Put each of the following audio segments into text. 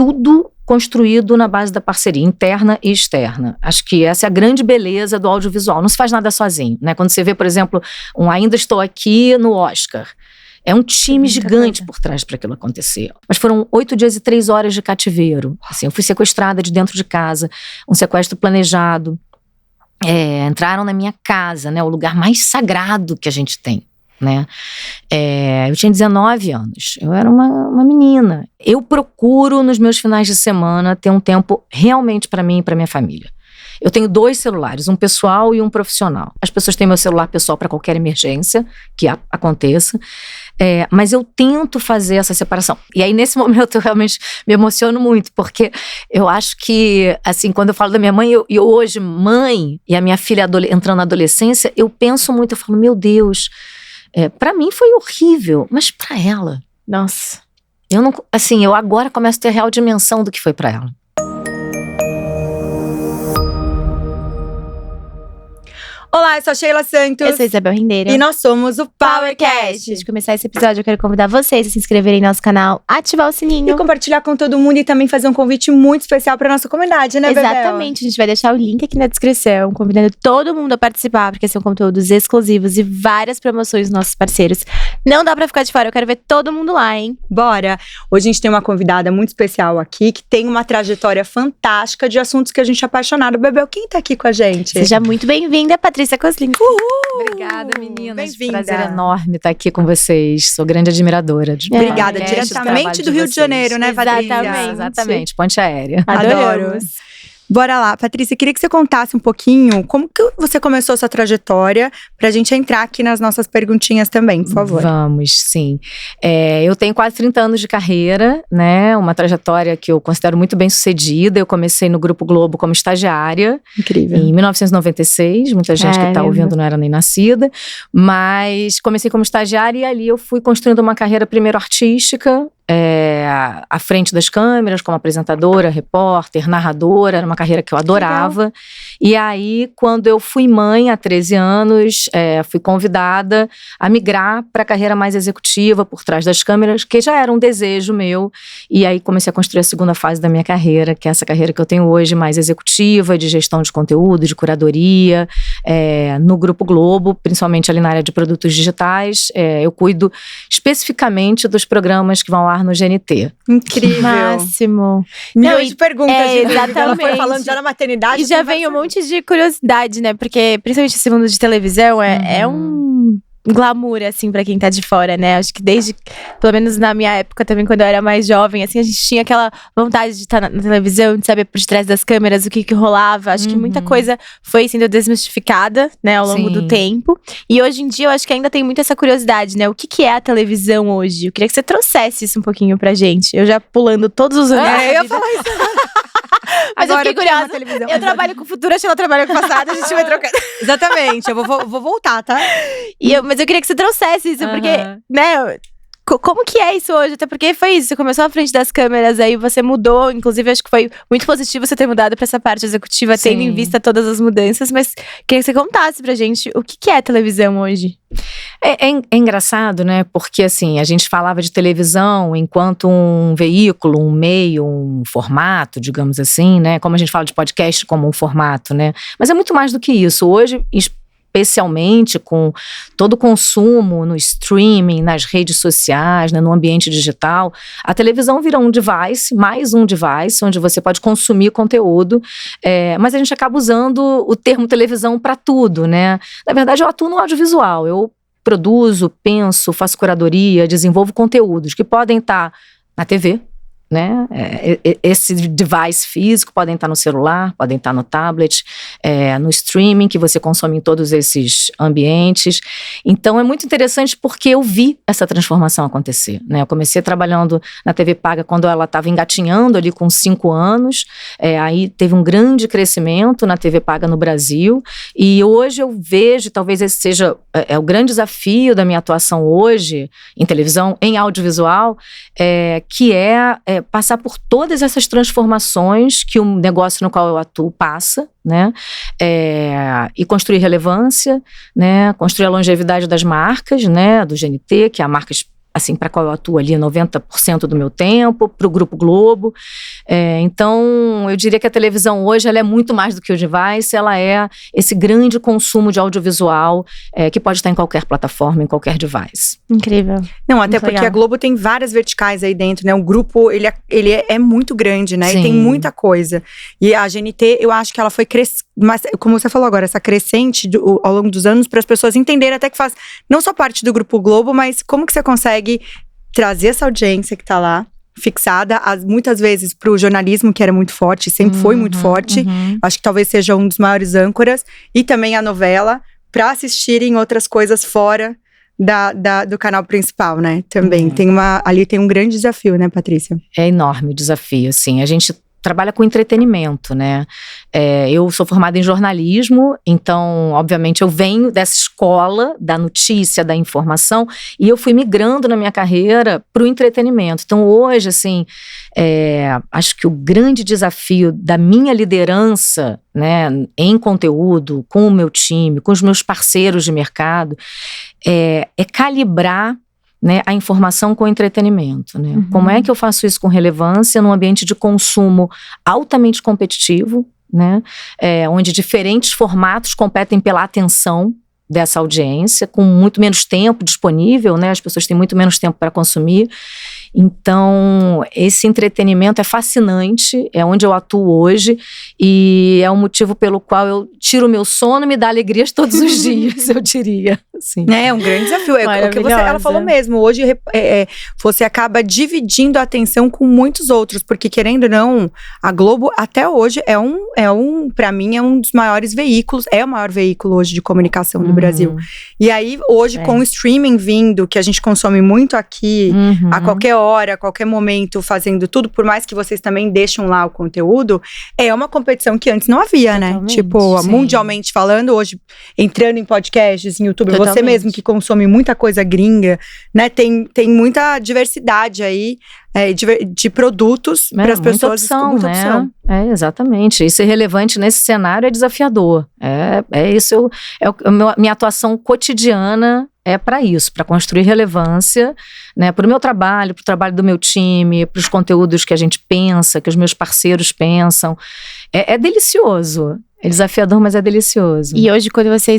tudo construído na base da parceria interna e externa. Acho que essa é a grande beleza do audiovisual. Não se faz nada sozinho, né? Quando você vê, por exemplo, Ainda Estou Aqui no Oscar, é um time gigante por trás para aquilo acontecer. Mas foram 8 dias e 3 horas de cativeiro. Assim, eu fui sequestrada de dentro de casa, um sequestro planejado. Entraram na minha casa, né? O lugar mais sagrado que a gente tem, né? Eu tinha 19 anos, eu era uma menina. Eu procuro nos meus finais de semana ter um tempo realmente para mim e para minha família. Eu tenho 2 celulares, um pessoal e um profissional. As pessoas têm meu celular pessoal para qualquer emergência que aconteça, mas eu tento fazer essa separação. E aí, nesse momento, eu realmente me emociono muito, porque eu acho que, assim, quando eu falo da minha mãe, eu hoje, mãe, e a minha filha entrando na adolescência, eu penso muito, eu falo, meu Deus, pra mim foi horrível, mas pra ela, nossa, eu agora começo a ter a real dimensão do que foi pra ela. Olá, eu sou a Sheila Santos. Eu sou a Isabel Rendeiro. E nós somos o PowerCast. Antes de começar esse episódio, eu quero convidar vocês a se inscreverem no nosso canal, ativar o sininho. E compartilhar com todo mundo e também fazer um convite muito especial pra nossa comunidade, né, Bebel? Exatamente, a gente vai deixar o link aqui na descrição, convidando todo mundo a participar, porque são conteúdos exclusivos e várias promoções dos nossos parceiros. Não dá pra ficar de fora, eu quero ver todo mundo lá, hein? Bora! Hoje a gente tem uma convidada muito especial aqui, que tem uma trajetória fantástica de assuntos que a gente é apaixonado. Bebel, quem tá aqui com a gente? Seja muito bem-vinda, Patrícia Cosling. Obrigada, meninas. Bem-vinda. Prazer enorme estar aqui com vocês. Sou grande admiradora. Obrigada, diretamente do Rio de Janeiro, né, Patrícia? Exatamente, ponte aérea. Adoramos. Bora lá, Patrícia, queria que você contasse um pouquinho como que você começou sua trajetória, pra gente entrar aqui nas nossas perguntinhas também, por favor. Vamos, sim. Eu tenho quase 30 anos de carreira, né? Uma trajetória que eu considero muito bem sucedida. Eu comecei no Grupo Globo como estagiária. Incrível. Em 1996, muita gente que tá ouvindo não era nem nascida, mas comecei como estagiária e ali eu fui construindo uma carreira primeiro artística, à frente das câmeras, como apresentadora, repórter, narradora, era uma carreira que eu adorava. Legal. E aí, quando eu fui mãe há 13 anos, fui convidada a migrar para a carreira mais executiva, por trás das câmeras, que já era um desejo meu. E aí comecei a construir a segunda fase da minha carreira, que é essa carreira que eu tenho hoje, mais executiva, de gestão de conteúdo, de curadoria, no Grupo Globo, principalmente ali na área de produtos digitais. Eu cuido especificamente dos programas que vão ao ar no GNT. Incrível. Máximo. Milhões de perguntas, gente. Exatamente. Ela foi falando já na maternidade. E já vem um monte de curiosidade, né? Porque, principalmente esse mundo de televisão, é um glamour, assim, pra quem tá de fora, né? Acho que desde, pelo menos na minha época também, quando eu era mais jovem, assim, a gente tinha aquela vontade de estar na televisão, de saber por detrás das câmeras o que rolava. Acho que muita coisa foi sendo desmistificada, né, ao longo do tempo. E hoje em dia, eu acho que ainda tem muito essa curiosidade, né? O que é a televisão hoje? Eu queria que você trouxesse isso um pouquinho pra gente. Eu já pulando todos os anos. Eu ia falar isso agora. Mas agora eu fiquei curiosa. Eu trabalho com o futuro, a Sheila trabalha com o passado, a gente vai trocando. Exatamente, eu vou voltar, tá? Mas eu queria que você trouxesse isso, porque, né, como que é isso hoje? Até porque foi isso, você começou à frente das câmeras, aí você mudou, inclusive acho que foi muito positivo você ter mudado pra essa parte executiva, tendo em vista todas as mudanças, mas queria que você contasse pra gente o que é televisão hoje. É engraçado, né, porque assim, a gente falava de televisão enquanto um veículo, um meio, um formato, digamos assim, né, como a gente fala de podcast como um formato, né, mas é muito mais do que isso. Hoje, especialmente com todo o consumo no streaming, nas redes sociais, né, no ambiente digital, a televisão vira um device, mais um device, onde você pode consumir conteúdo, mas a gente acaba usando o termo televisão para tudo, né? Na verdade, eu atuo no audiovisual, eu produzo, penso, faço curadoria, desenvolvo conteúdos que podem estar na TV, né? Esse device físico podem estar no celular, podem estar no tablet, no streaming que você consome em todos esses ambientes. Então é muito interessante porque eu vi essa transformação acontecer, né? Eu comecei trabalhando na TV paga quando ela estava engatinhando ali com 5 anos, aí teve um grande crescimento na TV paga no Brasil, e hoje eu vejo, talvez esse seja o grande desafio da minha atuação hoje em televisão, em audiovisual, que passar por todas essas transformações que o negócio no qual eu atuo passa, né? E construir relevância, né? Construir a longevidade das marcas, né? Do GNT, que é a marca assim, para qual eu atuo ali 90% do meu tempo, para o Grupo Globo. Então, eu diria que a televisão hoje ela é muito mais do que o device, ela é esse grande consumo de audiovisual que pode estar em qualquer plataforma, em qualquer device. Incrível. Não, até Muito porque legal. a Globo tem várias verticais aí dentro, né? O grupo, ele é muito grande, né? Sim. E tem muita coisa. E a GNT, eu acho que ela foi crescendo, mas como você falou agora, essa crescente ao longo dos anos, para as pessoas entenderem até que faz não só parte do Grupo Globo, mas como que você consegue trazer essa audiência que tá lá, fixada, muitas vezes pro jornalismo, que era muito forte, sempre foi muito forte. Acho que talvez seja um dos maiores âncoras. E também a novela, para assistirem outras coisas fora do canal principal, né? Também ali tem um grande desafio, né, Patrícia? É enorme o desafio, assim. A gente trabalha com entretenimento, né? Eu sou formada em jornalismo, então, obviamente, eu venho dessa escola da notícia, da informação, e eu fui migrando na minha carreira para o entretenimento. Então, hoje, assim, acho que o grande desafio da minha liderança, né, em conteúdo, com o meu time, com os meus parceiros de mercado, é calibrar, né, a informação com o entretenimento, né? Como é que eu faço isso com relevância num ambiente de consumo altamente competitivo, né? Onde diferentes formatos competem pela atenção dessa audiência, com muito menos tempo disponível, né? As pessoas têm muito menos tempo para consumir. Então, esse entretenimento é fascinante, é onde eu atuo hoje e é o motivo pelo qual eu tiro o meu sono e me dá alegrias todos os dias, eu diria. Assim. É um grande desafio. É o que ela falou mesmo. Hoje você acaba dividindo a atenção com muitos outros, porque querendo ou não, a Globo até hoje para mim, é um dos maiores veículos, é o maior veículo hoje de comunicação do Brasil. E aí, hoje, com o streaming vindo, que a gente consome muito aqui, a qualquer hora, a qualquer momento, fazendo tudo, por mais que vocês também deixam lá o conteúdo, é uma competição que antes não havia, né? Tipo, sim, mundialmente falando, hoje, entrando em podcasts, em YouTube, você mesmo que consome muita coisa gringa, né? Tem muita diversidade aí de produtos para as pessoas. Muita opção. Exatamente. E ser relevante nesse cenário é desafiador. Isso, minha atuação cotidiana é para isso, para construir relevância, né, para o meu trabalho, para o trabalho do meu time, para os conteúdos que a gente pensa, que os meus parceiros pensam. É delicioso. É desafiador, mas é delicioso. E hoje, quando você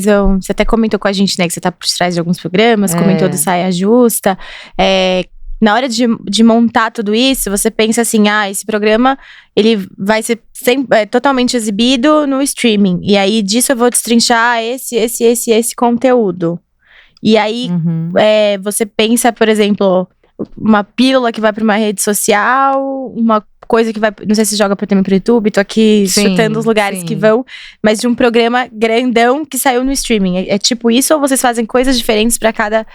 até comentou com a gente, né, que você tá por trás de alguns programas, comentou do Saia Justa, na hora de montar tudo isso, você pensa assim, esse programa, ele vai ser totalmente exibido no streaming, e aí disso eu vou destrinchar esse conteúdo. E aí, você pensa, por exemplo, uma pílula que vai para uma rede social, uma coisa que vai, não sei se joga também pro YouTube, tô aqui chutando os lugares que vão, mas de um programa grandão que saiu no streaming. É tipo isso, ou vocês fazem coisas diferentes para cada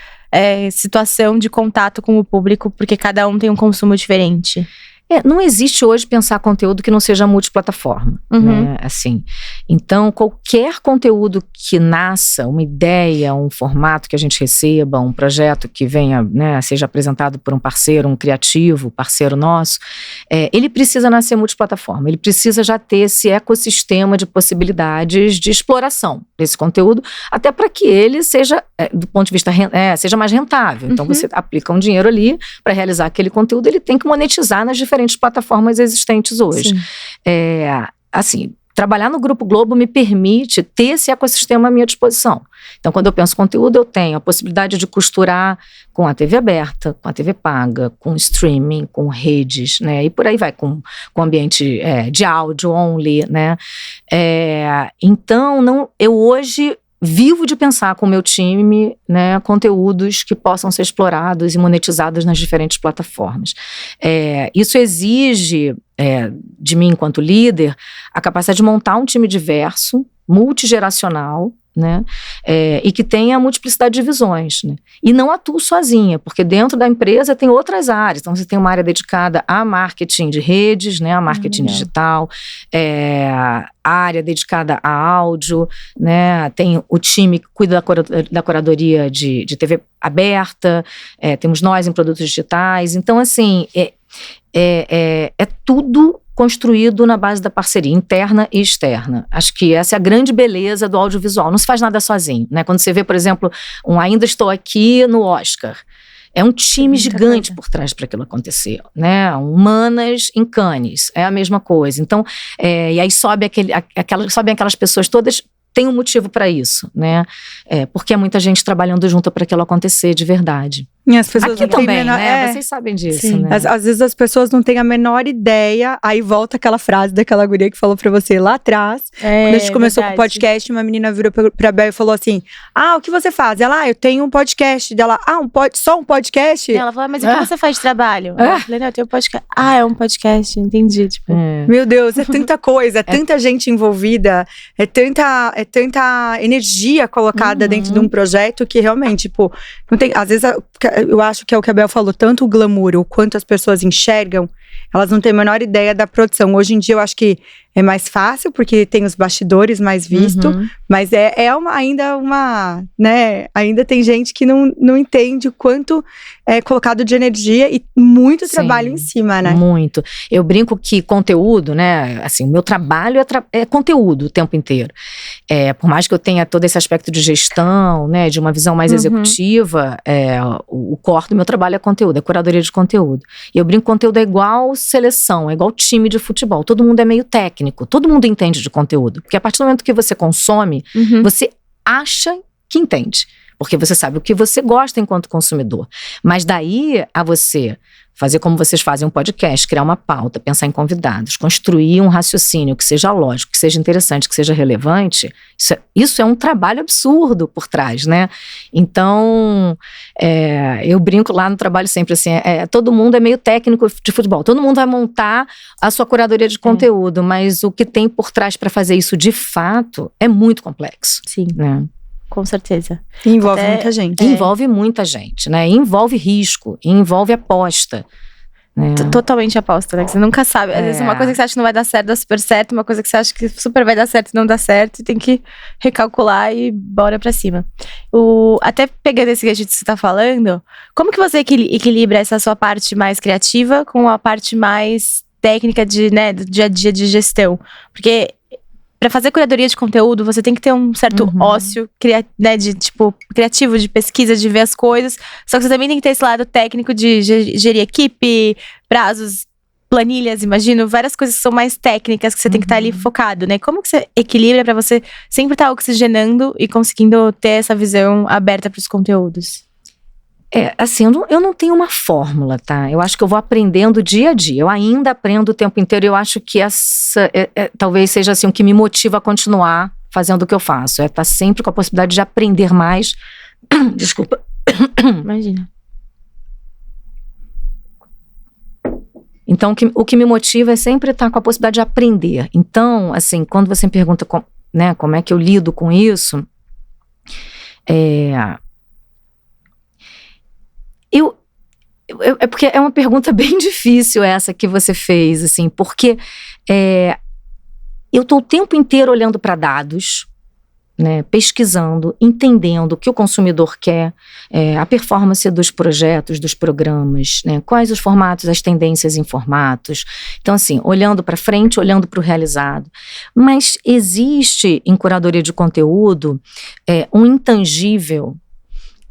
situação de contato com o público, porque cada um tem um consumo diferente? Não existe hoje pensar conteúdo que não seja multiplataforma, né? Assim, então, qualquer conteúdo que nasça, uma ideia, um formato que a gente receba, um projeto que venha, né, seja apresentado por um parceiro, um criativo, parceiro nosso, ele precisa nascer multiplataforma, ele precisa já ter esse ecossistema de possibilidades de exploração desse conteúdo, até para que ele seja, do ponto de vista, seja mais rentável. Então, você aplica um dinheiro ali para realizar aquele conteúdo, ele tem que monetizar nas diferentes plataformas existentes hoje. Assim, trabalhar no Grupo Globo me permite ter esse ecossistema à minha disposição. Então, quando eu penso conteúdo, eu tenho a possibilidade de costurar com a TV aberta, com a TV paga, com streaming, com redes, né? E por aí vai, com ambiente de áudio only, né? Então, eu hoje vivo de pensar com o meu time, né, conteúdos que possam ser explorados e monetizados nas diferentes plataformas. Isso exige de mim, enquanto líder, a capacidade de montar um time diverso, multigeracional, né, e que tenha multiplicidade de visões, né, e não atuo sozinha, porque dentro da empresa tem outras áreas. Então, você tem uma área dedicada a marketing de redes, né, a marketing digital, a área dedicada a áudio, né, tem o time que cuida da curadoria de TV aberta, temos nós em produtos digitais. Então, assim, é tudo construído na base da parceria interna e externa. Acho que essa é a grande beleza do audiovisual. Não se faz nada sozinho, né? Quando você vê, por exemplo, Ainda Estou Aqui no Oscar, É um time gigante por trás para aquilo acontecer, né? Humanas em Cannes, é a mesma coisa. Então, e aí sobem aquelas pessoas todas. Tem um motivo para isso, né? Porque é muita gente trabalhando junto para aquilo acontecer de verdade. E as pessoas aqui também, né? Vocês sabem disso, sim, né? Às vezes as pessoas não têm a menor ideia, aí volta aquela frase daquela guria que falou pra você lá atrás. Quando a gente começou com o podcast, uma menina virou pra Bel e falou assim, o que você faz? Ela, eu tenho um podcast. Dela, só um podcast? Ela falou, mas o que você faz de trabalho? Eu falei, não, eu tenho um podcast. É um podcast, entendi. Tipo. Meu Deus, é tanta coisa, é tanta gente envolvida, é tanta energia colocada dentro de um projeto que realmente, tipo, não tem, às vezes eu acho que é o que a Bel falou, tanto o glamour, o quanto as pessoas enxergam, elas não têm a menor ideia da produção. Hoje em dia eu acho que é mais fácil, porque tem os bastidores mais visto, mas ainda tem gente que não entende o quanto é colocado de energia e muito trabalho em cima, né? Muito. Eu brinco que conteúdo, né, assim, o meu trabalho é conteúdo o tempo inteiro. Por mais que eu tenha todo esse aspecto de gestão, né, de uma visão mais executiva, o core do meu trabalho é conteúdo, é curadoria de conteúdo. E eu brinco que conteúdo é igual seleção, é igual time de futebol, todo mundo é meio técnico, todo mundo entende de conteúdo, porque a partir do momento que você consome, você acha que entende, porque você sabe o que você gosta enquanto consumidor, mas daí a você fazer como vocês fazem um podcast, criar uma pauta, pensar em convidados, construir um raciocínio que seja lógico, que seja interessante, que seja relevante, isso é um trabalho absurdo por trás, né? Então, eu brinco lá no trabalho sempre assim, todo mundo é meio técnico de futebol, todo mundo vai montar a sua curadoria de conteúdo, mas o que tem por trás para fazer isso de fato é muito complexo. Sim. Né? Com certeza. E envolve muita gente. Envolve muita gente, né? Envolve risco, envolve aposta. Né? Totalmente aposta, né? Que você nunca sabe. Às vezes uma coisa que você acha que não vai dar certo, dá super certo. Uma coisa que você acha que super vai dar certo, não dá certo. E tem que recalcular e bora pra cima. Até pegando esse gancho que você tá falando, como que você equilibra essa sua parte mais criativa com a parte mais técnica do dia a dia de gestão? Porque para fazer curadoria de conteúdo, você tem que ter um certo ócio, criativo, de pesquisa, de ver as coisas. Só que você também tem que ter esse lado técnico de gerir equipe, prazos, planilhas, imagino. Várias coisas que são mais técnicas, que você tem que estar ali focado, né? Como que você equilibra para você sempre estar oxigenando e conseguindo ter essa visão aberta para os conteúdos? Assim, eu não tenho uma fórmula, tá? Eu acho que eu vou aprendendo dia a dia. Eu ainda aprendo o tempo inteiro. Eu acho que essa talvez seja assim o que me motiva a continuar fazendo o que eu faço. Estar sempre com a possibilidade de aprender mais. Desculpa. Imagina. Então, o que me motiva é sempre estar com a possibilidade de aprender. Então, assim, quando você me pergunta como é que eu lido com isso, porque é uma pergunta bem difícil essa que você fez, assim, porque eu estou o tempo inteiro olhando para dados, né, pesquisando, entendendo o que o consumidor quer, a performance dos projetos, dos programas, né, quais os formatos, as tendências em formatos. Então, assim, olhando para frente, olhando para o realizado. Mas existe em curadoria de conteúdo um intangível,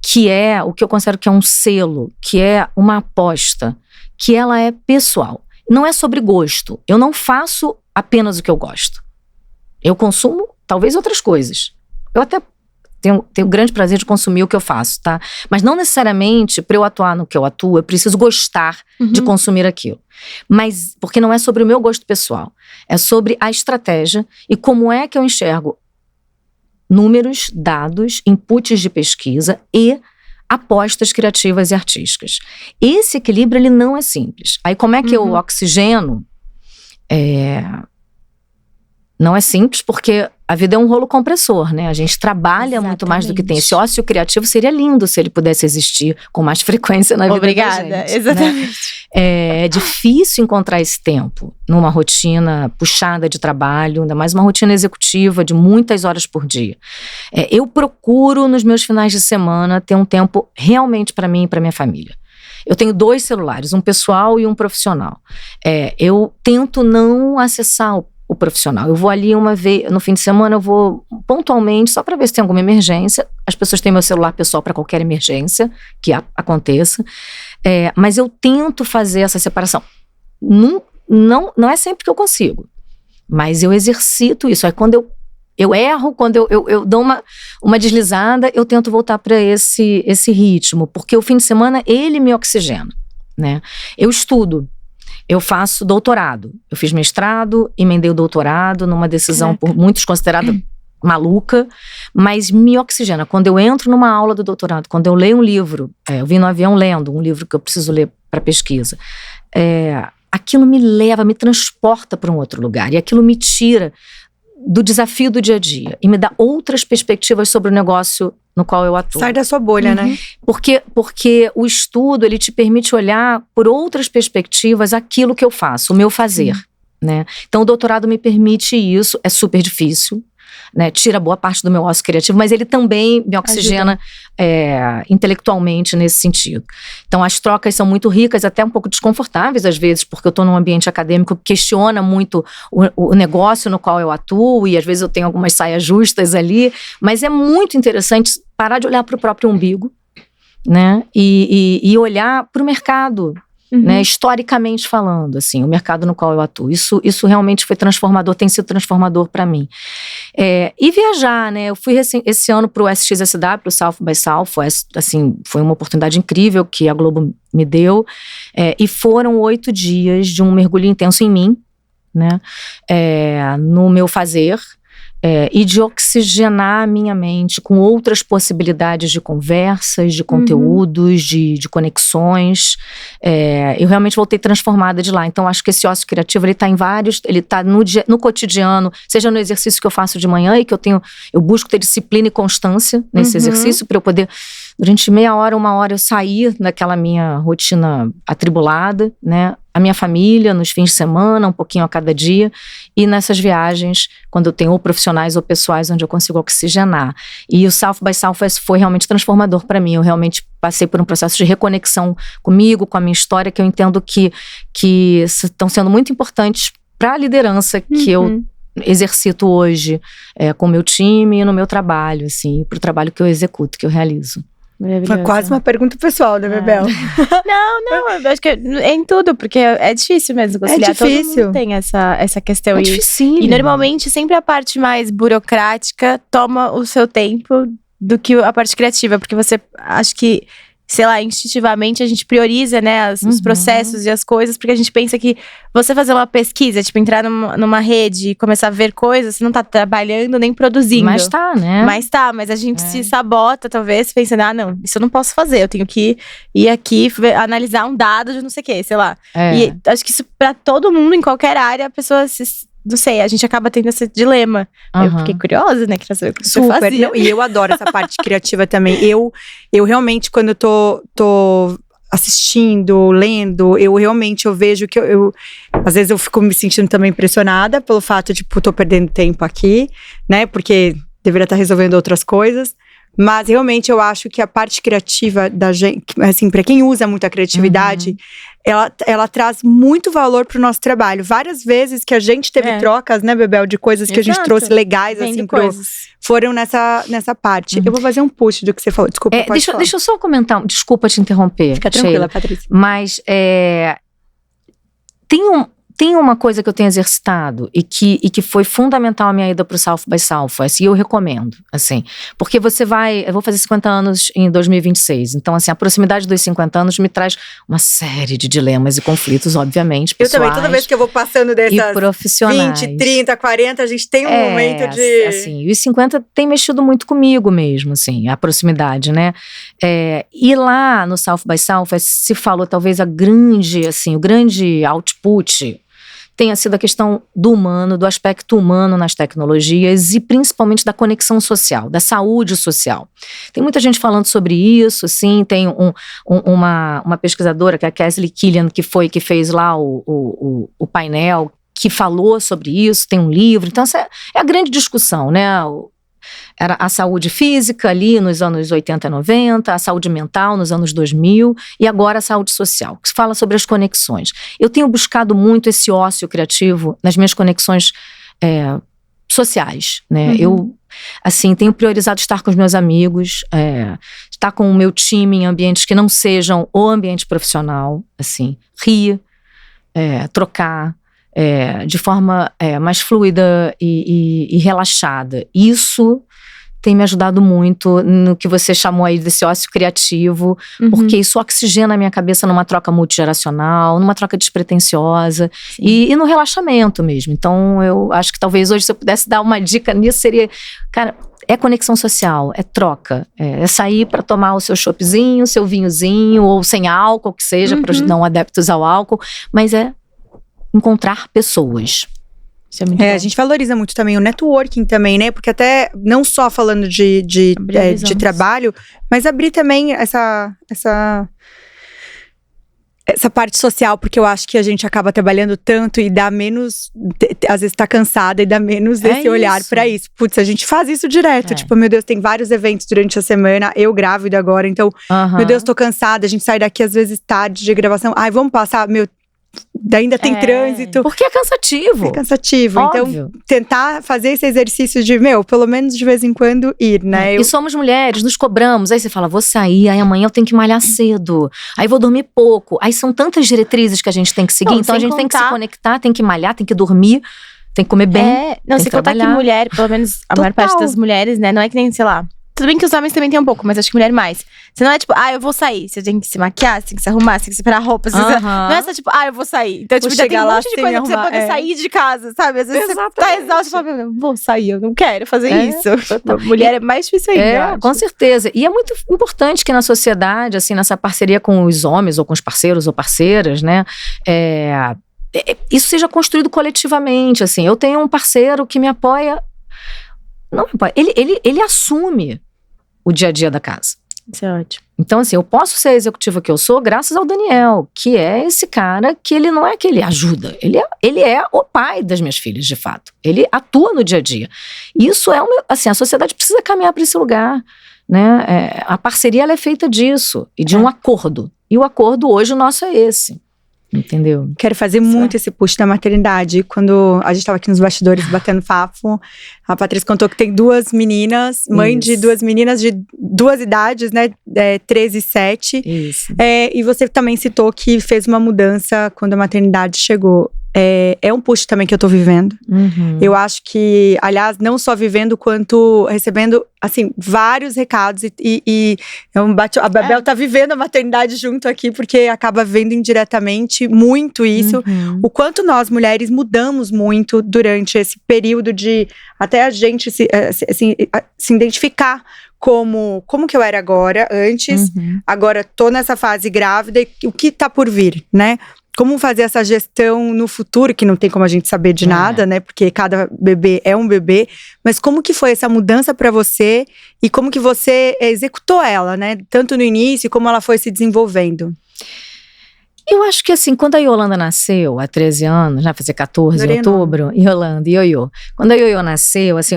que é o que eu considero que é um selo, que é uma aposta, que ela é pessoal. Não é sobre gosto. Eu não faço apenas o que eu gosto. Eu consumo, talvez, outras coisas. Eu até tenho grande prazer de consumir o que eu faço, tá? Mas não necessariamente, para eu atuar no que eu atuo, eu preciso gostar de consumir aquilo. Mas, porque não é sobre o meu gosto pessoal. É sobre a estratégia e como é que eu enxergo números, dados, inputs de pesquisa e apostas criativas e artísticas. Esse equilíbrio, ele não é simples. Aí, como é que eu oxigeno? Não é simples, porque a vida é um rolo compressor, né? A gente trabalha muito mais do que tem. Esse ócio criativo seria lindo se ele pudesse existir com mais frequência na vida da gente. Exatamente. Né? É difícil encontrar esse tempo numa rotina puxada de trabalho, ainda mais uma rotina executiva de muitas horas por dia. Eu procuro, nos meus finais de semana, ter um tempo realmente para mim e para minha família. Eu tenho 2 celulares, um pessoal e um profissional. Eu tento não acessar o profissional. Eu vou ali uma vez, no fim de semana eu vou pontualmente, só para ver se tem alguma emergência, as pessoas têm meu celular pessoal para qualquer emergência que aconteça, mas eu tento fazer essa separação. Não é sempre que eu consigo, mas eu exercito isso. Aí quando eu erro, quando eu dou uma deslizada, eu tento voltar para esse ritmo, porque o fim de semana, ele me oxigena, né? Eu estudo, eu faço doutorado, eu fiz mestrado, emendei o doutorado numa decisão por muitos considerada maluca, mas me oxigena. Quando eu entro numa aula do doutorado, quando eu leio um livro, eu vim no avião lendo um livro que eu preciso ler para pesquisa, aquilo me leva, me transporta para um outro lugar, e aquilo me tira do desafio do dia a dia e me dá outras perspectivas sobre o negócio no qual eu atuo. Sai da sua bolha, né? Porque o estudo, ele te permite olhar por outras perspectivas aquilo que eu faço, o meu fazer, né? Então o doutorado me permite isso, é super difícil, né? Tira boa parte do meu ócio criativo, mas ele também me oxigena intelectualmente nesse sentido. Então as trocas são muito ricas, até um pouco desconfortáveis às vezes, porque eu estou num ambiente acadêmico que questiona muito o negócio no qual eu atuo, e às vezes eu tenho algumas saias justas ali, mas é muito interessante parar de olhar para o próprio umbigo, né? E olhar para o mercado, né? Historicamente falando, assim, o mercado no qual eu atuo. Isso realmente foi transformador, tem sido transformador para mim. E viajar, né? Eu fui esse ano pro SXSW, pro South by Southwest, assim, foi uma oportunidade incrível que a Globo me deu, e foram 8 dias de um mergulho intenso em mim, né? No meu fazer, e de oxigenar a minha mente com outras possibilidades de conversas, de conteúdos, de conexões. Eu realmente voltei transformada de lá. Então acho que esse ócio criativo, ele tá em vários, ele tá no cotidiano, seja no exercício que eu faço de manhã e que eu busco ter disciplina e constância nesse exercício para eu poder, durante meia hora, 1 hora, eu sair daquela minha rotina atribulada, né? A minha família, nos fins de semana, um pouquinho a cada dia, e nessas viagens, quando eu tenho ou profissionais ou pessoais, onde eu consigo oxigenar. E o South by Southwest foi realmente transformador para mim. Eu realmente passei por um processo de reconexão comigo, com a minha história, que eu entendo que estão sendo muito importantes para a liderança que eu exercito hoje, com o meu time e no meu trabalho, assim, para o trabalho que eu executo, que eu realizo. Foi quase uma pergunta pessoal, né, Bebel? Não, eu acho que é em tudo, porque é difícil mesmo conciliar. Todo mundo tem essa questão. É difícil. E normalmente sempre a parte mais burocrática toma o seu tempo do que a parte criativa, porque você, acho que, sei lá, instintivamente a gente prioriza, né, os processos e as coisas, porque a gente pensa que você fazer uma pesquisa, tipo, entrar numa rede e começar a ver coisas, você não tá trabalhando nem produzindo. Mas tá, né? Mas a gente se sabota, talvez, pensando, não, isso eu não posso fazer, eu tenho que ir aqui, analisar um dado de não sei o que, sei lá. E acho que isso pra todo mundo, em qualquer área, a pessoa não sei, a gente acaba tendo esse dilema. Eu fiquei curiosa, né, queria saber o que você fazia. Não, e eu adoro essa parte criativa também. Eu realmente, quando eu tô assistindo, lendo, eu vejo que às vezes eu fico me sentindo também impressionada pelo fato de, tô perdendo tempo aqui, né, porque deveria estar resolvendo outras coisas. Mas realmente eu acho que a parte criativa da gente, assim, para quem usa muito a criatividade, ela traz muito valor pro nosso trabalho. Várias vezes que a gente teve trocas, né, Bebel, de coisas que a gente trouxe legais, assim, foram nessa parte. Eu vou fazer um push do que você falou. Desculpa, deixa eu só comentar. Desculpa te interromper. Fica tranquila, Patrícia. Mas tem uma coisa que eu tenho exercitado e que foi fundamental a minha ida pro South by Southwest, e eu recomendo, assim, porque eu vou fazer 50 anos em 2026, então, assim, a proximidade dos 50 anos me traz uma série de dilemas e conflitos, obviamente, pessoais. Eu também, toda vez que eu vou passando dessas profissionais. 20, 30, 40, a gente tem um momento de... assim, e os 50 tem mexido muito comigo mesmo, assim, a proximidade, né? E lá no South by Southwest se falou talvez o grande output tenha sido a questão do humano, do aspecto humano nas tecnologias e principalmente da conexão social, da saúde social. Tem muita gente falando sobre isso, assim, tem uma pesquisadora, que é a Kesley Killian, que fez lá o painel, que falou sobre isso, tem um livro, então essa é a grande discussão, né? Era a saúde física ali nos anos 80 e 90, a saúde mental nos anos 2000 e agora a saúde social, que fala sobre as conexões. Eu tenho buscado muito esse ócio criativo nas minhas conexões sociais, né? Eu, assim, tenho priorizado estar com os meus amigos, estar com o meu time em ambientes que não sejam o ambiente profissional, assim, rir, trocar, de forma mais fluida e relaxada. Isso tem me ajudado muito no que você chamou aí desse ócio criativo, porque isso oxigena a minha cabeça numa troca multigeracional, numa troca despretensiosa e no relaxamento mesmo. Então, eu acho que talvez hoje, se eu pudesse dar uma dica nisso, seria, cara, é conexão social, é troca, é sair para tomar o seu choppzinho, seu vinhozinho, ou sem álcool, que seja, para os não adeptos ao álcool, mas é encontrar pessoas. Isso é muito bom. A gente valoriza muito também o networking também, né? Porque até, não só falando de trabalho, mas abrir também essa parte social, porque eu acho que a gente acaba trabalhando tanto e dá menos, às vezes tá cansada e dá menos esse olhar pra isso. Putz, a gente faz isso direto, tipo, meu Deus, tem vários eventos durante a semana, eu grávida agora, então, meu Deus, tô cansada, a gente sai daqui às vezes tarde de gravação, vamos passar, ainda tem trânsito. Porque é cansativo. É cansativo. Óbvio. Então, tentar fazer esse exercício de, pelo menos de vez em quando ir, né? E somos mulheres, nos cobramos. Aí você fala, vou sair, aí amanhã eu tenho que malhar cedo. Aí vou dormir pouco. Aí são tantas diretrizes que a gente tem que seguir. Então a gente tem que se conectar, tem que malhar, tem que dormir, tem que comer bem. Sem contar que mulher, pelo menos a maior parte das mulheres, né? Não é que nem, sei lá. Tudo bem que os homens também tem um pouco, mas acho que mulher mais. Você não é tipo, eu vou sair. Você tem que se maquiar, você tem que se arrumar, você tem que separar roupas. Não é só tipo, eu vou sair. Então, tipo, já tem um monte de coisa pra você poder sair de casa, sabe? Às vezes você tá exausto e fala, vou sair, eu não quero fazer isso. Mulher é mais difícil ainda. Com certeza. E é muito importante que na sociedade, assim, nessa parceria com os homens, ou com os parceiros ou parceiras, né? Isso seja construído coletivamente, assim. Eu tenho um parceiro que me apoia. Não me apoia. Ele assume o dia a dia da casa. Isso é ótimo. Então, assim, eu posso ser a executiva que eu sou graças ao Daniel, que é esse cara que ele não é que ele ajuda, ele é o pai das minhas filhas, de fato. Ele atua no dia a dia. Isso assim, a sociedade precisa caminhar para esse lugar, né? A parceria, ela é feita disso, e de um acordo. E o acordo hoje, o nosso é esse. Entendeu? Quero fazer muito esse push da maternidade. Quando a gente tava aqui nos bastidores batendo papo, a Patrícia contou que tem 2 meninas, mãe de 2 meninas de 2 idades, né? 13 e 7. Isso. E você também citou que fez uma mudança quando a maternidade chegou. É um push também que eu tô vivendo. Eu acho que, aliás, não só vivendo, quanto recebendo, assim, vários recados. A Bebel tá vivendo a maternidade junto aqui, porque acaba vendo indiretamente muito isso. O quanto nós, mulheres, mudamos muito durante esse período de até a gente se identificar como que eu era agora, antes. Agora tô nessa fase grávida e o que tá por vir, né? Como fazer essa gestão no futuro, que não tem como a gente saber de nada, né? Porque cada bebê é um bebê. Mas como que foi essa mudança pra você? E como que você executou ela, né? Tanto no início, como ela foi se desenvolvendo. Eu acho que assim, quando a Yolanda nasceu, há 13 anos, já fazer 14 em outubro, Yolanda e Ioiô. Quando a Ioiô nasceu, assim,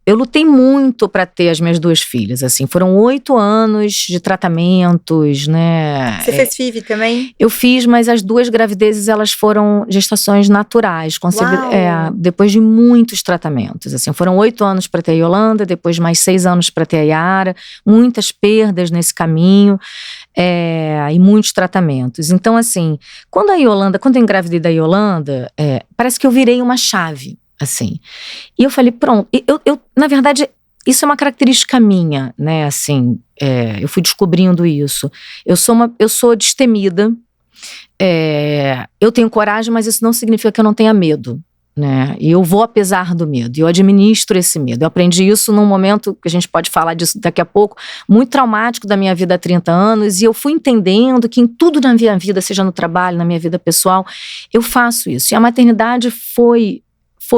eu lutei muito para ter as minhas 2 filhas, assim, foram 8 anos de tratamentos, né? Você fez FIV também? Eu fiz, mas as 2 gravidezes, elas foram gestações naturais, depois de muitos tratamentos, assim, foram 8 anos para ter a Yolanda, depois mais 6 anos para ter a Yara, muitas perdas nesse caminho, e muitos tratamentos. Então, assim, quando eu engravidei da Yolanda, parece que eu virei uma chave. Assim, e eu falei, pronto, eu na verdade, isso é uma característica minha, né, assim, eu fui descobrindo isso, eu sou destemida, eu tenho coragem, mas isso não significa que eu não tenha medo, né, e eu vou apesar do medo, e eu administro esse medo. Eu aprendi isso num momento, que a gente pode falar disso daqui a pouco, muito traumático da minha vida há 30 anos, e eu fui entendendo que em tudo na minha vida, seja no trabalho, na minha vida pessoal, eu faço isso, e a maternidade foi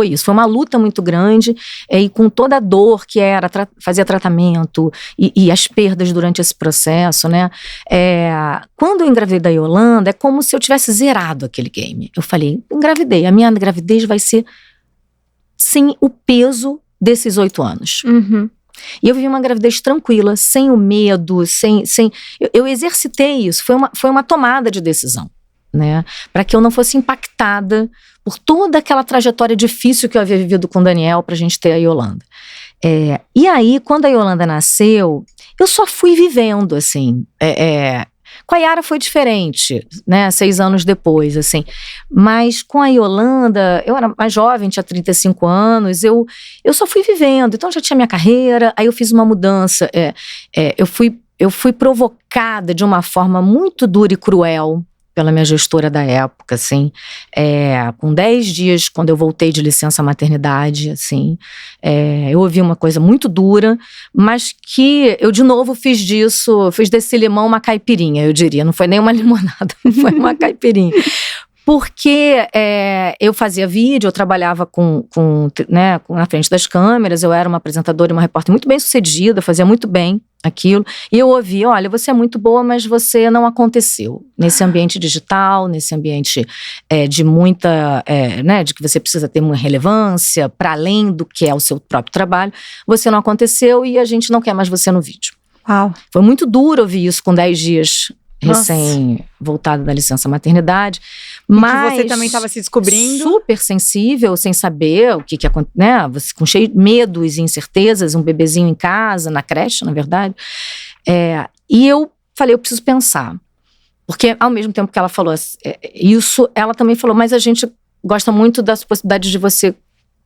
isso, foi uma luta muito grande, e com toda a dor que era fazer tratamento e as perdas durante esse processo, né? Quando eu engravidei da Yolanda, é como se eu tivesse zerado aquele game. Eu falei, engravidei, a minha gravidez vai ser sem o peso desses 8 anos. E eu vivi uma gravidez tranquila, sem o medo, eu exercitei isso, foi uma tomada de decisão. né? Para que eu não fosse impactada por toda aquela trajetória difícil que eu havia vivido com o Daniel pra gente ter a Yolanda. E aí, quando a Yolanda nasceu, eu só fui vivendo, assim. Com a Yara foi diferente, né? 6 anos depois, assim. Mas com a Yolanda, eu era mais jovem, tinha 35 anos, eu só fui vivendo. Então, já tinha minha carreira, aí eu fiz uma mudança. Eu fui provocada de uma forma muito dura e cruel pela minha gestora da época, assim, com 10 dias, quando eu voltei de licença maternidade, assim, eu ouvi uma coisa muito dura, mas que eu de novo fiz desse limão uma caipirinha, eu diria, não foi nem uma limonada, foi uma caipirinha. Porque eu fazia vídeo, eu trabalhava na frente das câmeras, eu era uma apresentadora e uma repórter muito bem sucedida, fazia muito bem aquilo. E eu ouvia, olha, você é muito boa, mas você não aconteceu. Nesse ambiente digital, nesse ambiente de muita, de que você precisa ter uma relevância, para além do que é o seu próprio trabalho, você não aconteceu e a gente não quer mais você no vídeo. Uau. Foi muito duro ouvir isso com 10 dias recém-voltada da licença maternidade. Mas você também estava se descobrindo. Super sensível, sem saber o que acontece, né? Você com cheio de medos e incertezas, um bebezinho em casa, na creche, na verdade. E eu falei, eu preciso pensar. Porque ao mesmo tempo que ela falou isso, ela também falou, mas a gente gosta muito das possibilidades de você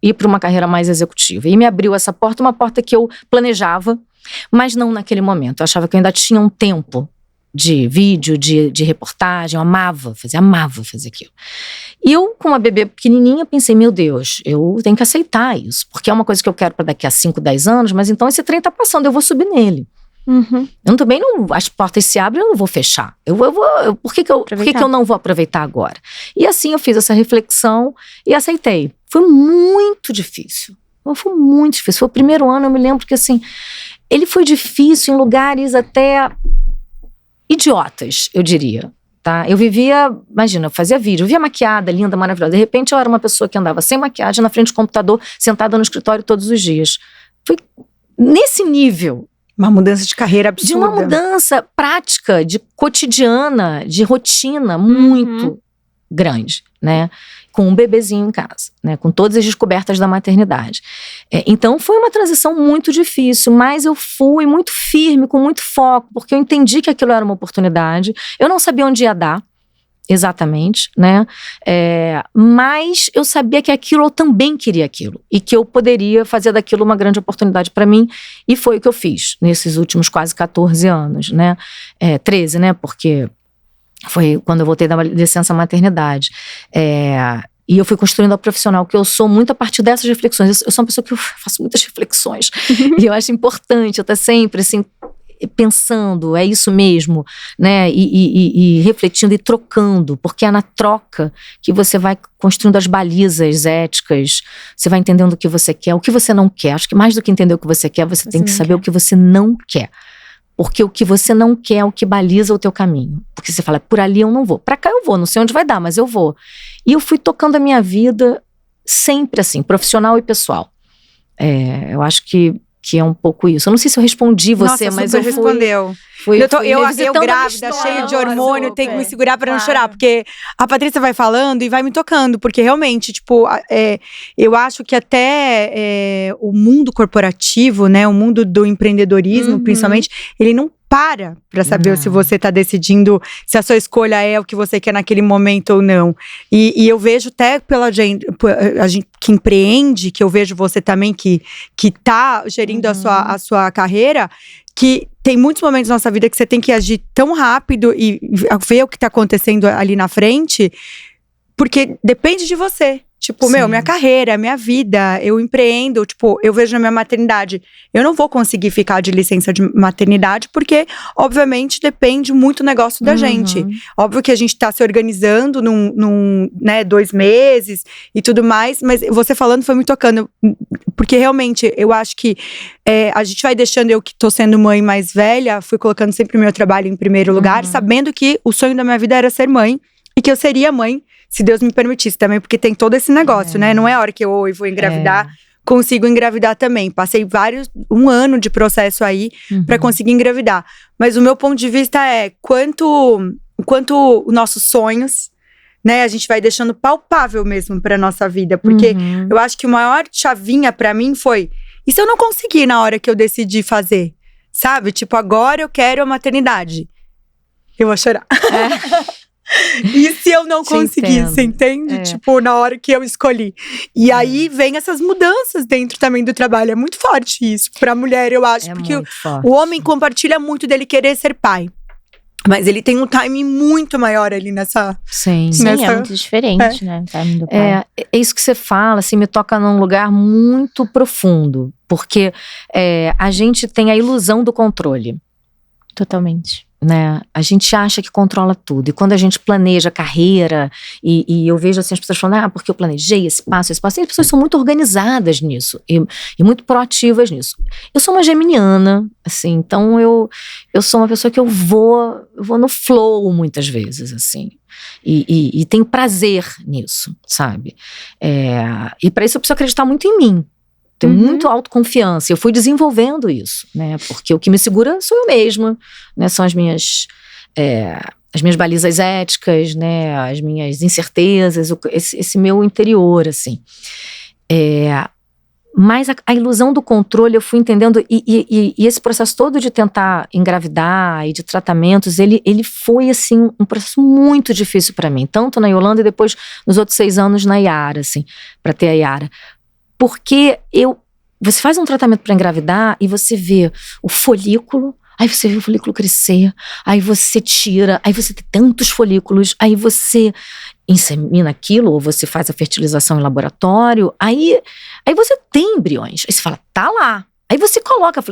ir para uma carreira mais executiva. E me abriu essa porta, uma porta que eu planejava, mas não naquele momento. Eu achava que eu ainda tinha um tempo de vídeo, de reportagem, eu amava fazer aquilo. E eu, com uma bebê pequenininha, pensei, meu Deus, eu tenho que aceitar isso, porque é uma coisa que eu quero para daqui a 5, 10 anos, mas então esse trem tá passando, eu vou subir nele. Uhum. Eu também não, as portas se abrem, eu não vou fechar. Por que eu não vou aproveitar agora? E assim eu fiz essa reflexão e aceitei. Foi muito difícil. Foi o primeiro ano, eu me lembro que assim, ele foi difícil em lugares até idiotas, eu diria, tá? Eu vivia, imagina, eu fazia vídeo, eu via maquiada, linda, maravilhosa. De repente eu era uma pessoa que andava sem maquiagem na frente do computador, sentada no escritório todos os dias. Foi nesse nível. Uma mudança de carreira absurda. De uma mudança prática, de cotidiana, de rotina muito grande, né? Com um bebezinho em casa, né? Com todas as descobertas da maternidade. Então foi uma transição muito difícil, mas eu fui muito firme, com muito foco, porque eu entendi que aquilo era uma oportunidade. Eu não sabia onde ia dar, exatamente, né? Mas eu sabia que aquilo, eu também queria aquilo. E que eu poderia fazer daquilo uma grande oportunidade para mim. E foi o que eu fiz nesses últimos quase 14 anos, né? 13, né? Porque foi quando eu voltei da licença maternidade. E eu fui construindo a profissional que eu sou muito a partir dessas reflexões. Eu sou uma pessoa que eu faço muitas reflexões. E eu acho importante eu estar sempre, assim, pensando, é isso mesmo, né? E refletindo e trocando. Porque é na troca que você vai construindo as balizas éticas. Você vai entendendo o que você quer, o que você não quer. Acho que mais do que entender o que você quer, você tem que saber o que você não quer. Porque o que você não quer é o que baliza o teu caminho. Porque você fala, por ali eu não vou. Pra cá eu vou, não sei onde vai dar, mas eu vou. E eu fui tocando a minha vida sempre assim, profissional e pessoal. Eu acho que é um pouco isso. Eu não sei se eu respondi você, mas eu respondeu. Eu grávida, cheia de hormônio, tenho que me segurar pra não chorar. Porque a Patrícia vai falando e vai me tocando. Porque realmente, tipo, eu acho que até o mundo corporativo, né? O mundo do empreendedorismo, principalmente, ele não para saber se você tá decidindo se a sua escolha é o que você quer naquele momento ou não. E eu vejo até a gente que empreende, que eu vejo você também que tá gerindo a sua carreira, que tem muitos momentos na nossa vida que você tem que agir tão rápido e ver o que tá acontecendo ali na frente, porque depende de você. Tipo, minha carreira, minha vida, eu empreendo, tipo, eu vejo na minha maternidade, eu não vou conseguir ficar de licença de maternidade, porque, obviamente, depende muito do negócio da gente. Óbvio que a gente tá se organizando num 2 meses e tudo mais, mas você falando foi me tocando, porque realmente, eu acho que a gente vai deixando, eu que tô sendo mãe mais velha, fui colocando sempre o meu trabalho em primeiro lugar, sabendo que o sonho da minha vida era ser mãe, e que eu seria mãe, se Deus me permitisse também, porque tem todo esse negócio, né? Não é a hora que eu vou engravidar, consigo engravidar também. Passei um ano de processo aí pra conseguir engravidar. Mas o meu ponto de vista é quanto nossos sonhos né? A gente vai deixando palpável mesmo pra nossa vida. Porque eu acho que a maior chavinha pra mim foi, e se eu não conseguir na hora que eu decidi fazer? Sabe? Tipo, agora eu quero a maternidade. Eu vou chorar. E se eu não conseguir, você entende? Tipo, na hora que eu escolhi. E aí vem essas mudanças dentro também do trabalho. É muito forte isso pra mulher, eu acho. Porque o homem compartilha muito dele querer ser pai. Mas ele tem um timing muito maior ali nessa… Sim, é muito diferente, né? O timing do pai. É isso que você fala, assim, me toca num lugar muito profundo. Porque a gente tem a ilusão do controle. Totalmente. Né? A gente acha que controla tudo. E quando a gente planeja carreira, e eu vejo assim, as pessoas falando, porque eu planejei esse passo. E as pessoas são muito organizadas nisso e muito proativas nisso. Eu sou uma geminiana, assim, então eu sou uma pessoa que eu vou no flow muitas vezes, assim. E tenho prazer nisso, sabe? E para isso eu preciso acreditar muito em mim. Tenho muito autoconfiança. Eu fui desenvolvendo isso, né? Porque o que me segura sou eu mesma, né? São as minhas balizas éticas, né? As minhas incertezas, esse meu interior, assim. Mas a ilusão do controle eu fui entendendo, e esse processo todo de tentar engravidar e de tratamentos, ele foi, assim, um processo muito difícil para mim. Tanto na Yolanda e depois nos outros 6 anos na Yara, assim, para ter a Yara. Porque você faz um tratamento para engravidar e você vê o folículo, aí você vê o folículo crescer, aí você tira, aí você tem tantos folículos, aí você insemina aquilo, ou você faz a fertilização em laboratório, aí você tem embriões, aí você fala, tá lá. Aí você coloca,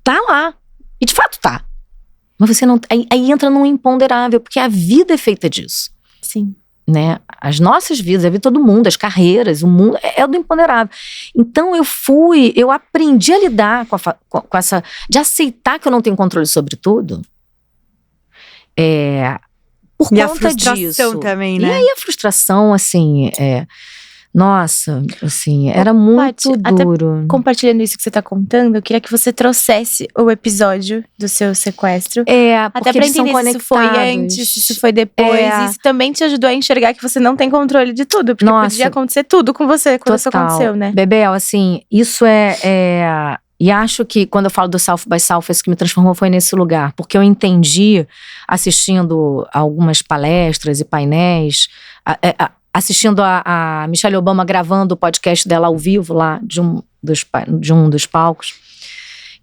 tá lá. E de fato tá. Mas você não… Aí entra num imponderável, porque a vida é feita disso. Sim. Né? As nossas vidas, a vida de todo mundo, as carreiras, o mundo é do imponderável. Então eu aprendi a lidar com essa, de aceitar que eu não tenho controle sobre tudo. Por e conta a frustração disso também, né? E aí a frustração, assim, nossa, assim, era muito duro. Até compartilhando isso que você tá contando, eu queria que você trouxesse o episódio do seu sequestro. Até pra entender se isso foi antes, se isso foi depois. Isso também te ajudou a enxergar que você não tem controle de tudo. Porque podia acontecer tudo com você quando isso aconteceu, né? Bebel, assim, isso e acho que quando eu falo do South by Southwest, que me transformou foi nesse lugar. Porque eu entendi, assistindo algumas palestras e painéis, assistindo a Michelle Obama gravando o podcast dela ao vivo lá de um dos palcos,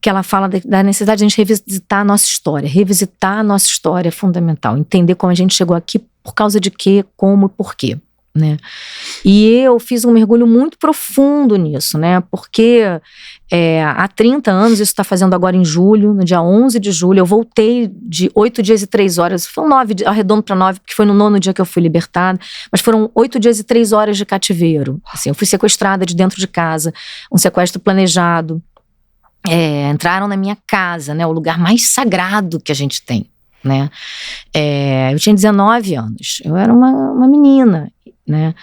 que ela fala da necessidade de a gente revisitar a nossa história. Revisitar a nossa história é fundamental. Entender como a gente chegou aqui, por causa de quê, como e porquê. Né? E eu fiz um mergulho muito profundo nisso, né? Porque há 30 anos, isso está fazendo agora em julho, no dia 11 de julho, eu voltei de 8 dias e 3 horas, foi 9, arredondo para 9, porque foi no 9º dia que eu fui libertada, mas foram 8 dias e 3 horas de cativeiro. Assim, eu fui sequestrada de dentro de casa, um sequestro planejado. Entraram na minha casa, né? O lugar mais sagrado que a gente tem, né? Eu tinha 19 anos, eu era uma menina, né?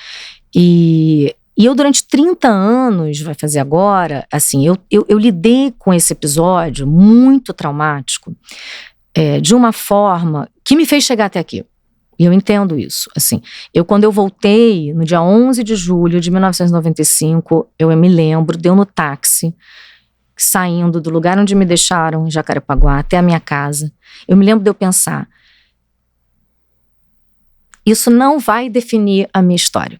E eu durante 30 anos, vai fazer agora, assim, eu lidei com esse episódio muito traumático, de uma forma que me fez chegar até aqui. E eu entendo isso, assim. Quando eu voltei, no dia 11 de julho de 1995, eu me lembro, deu no táxi, saindo do lugar onde me deixaram, em Jacarepaguá, até a minha casa. Eu me lembro de eu pensar, isso não vai definir a minha história.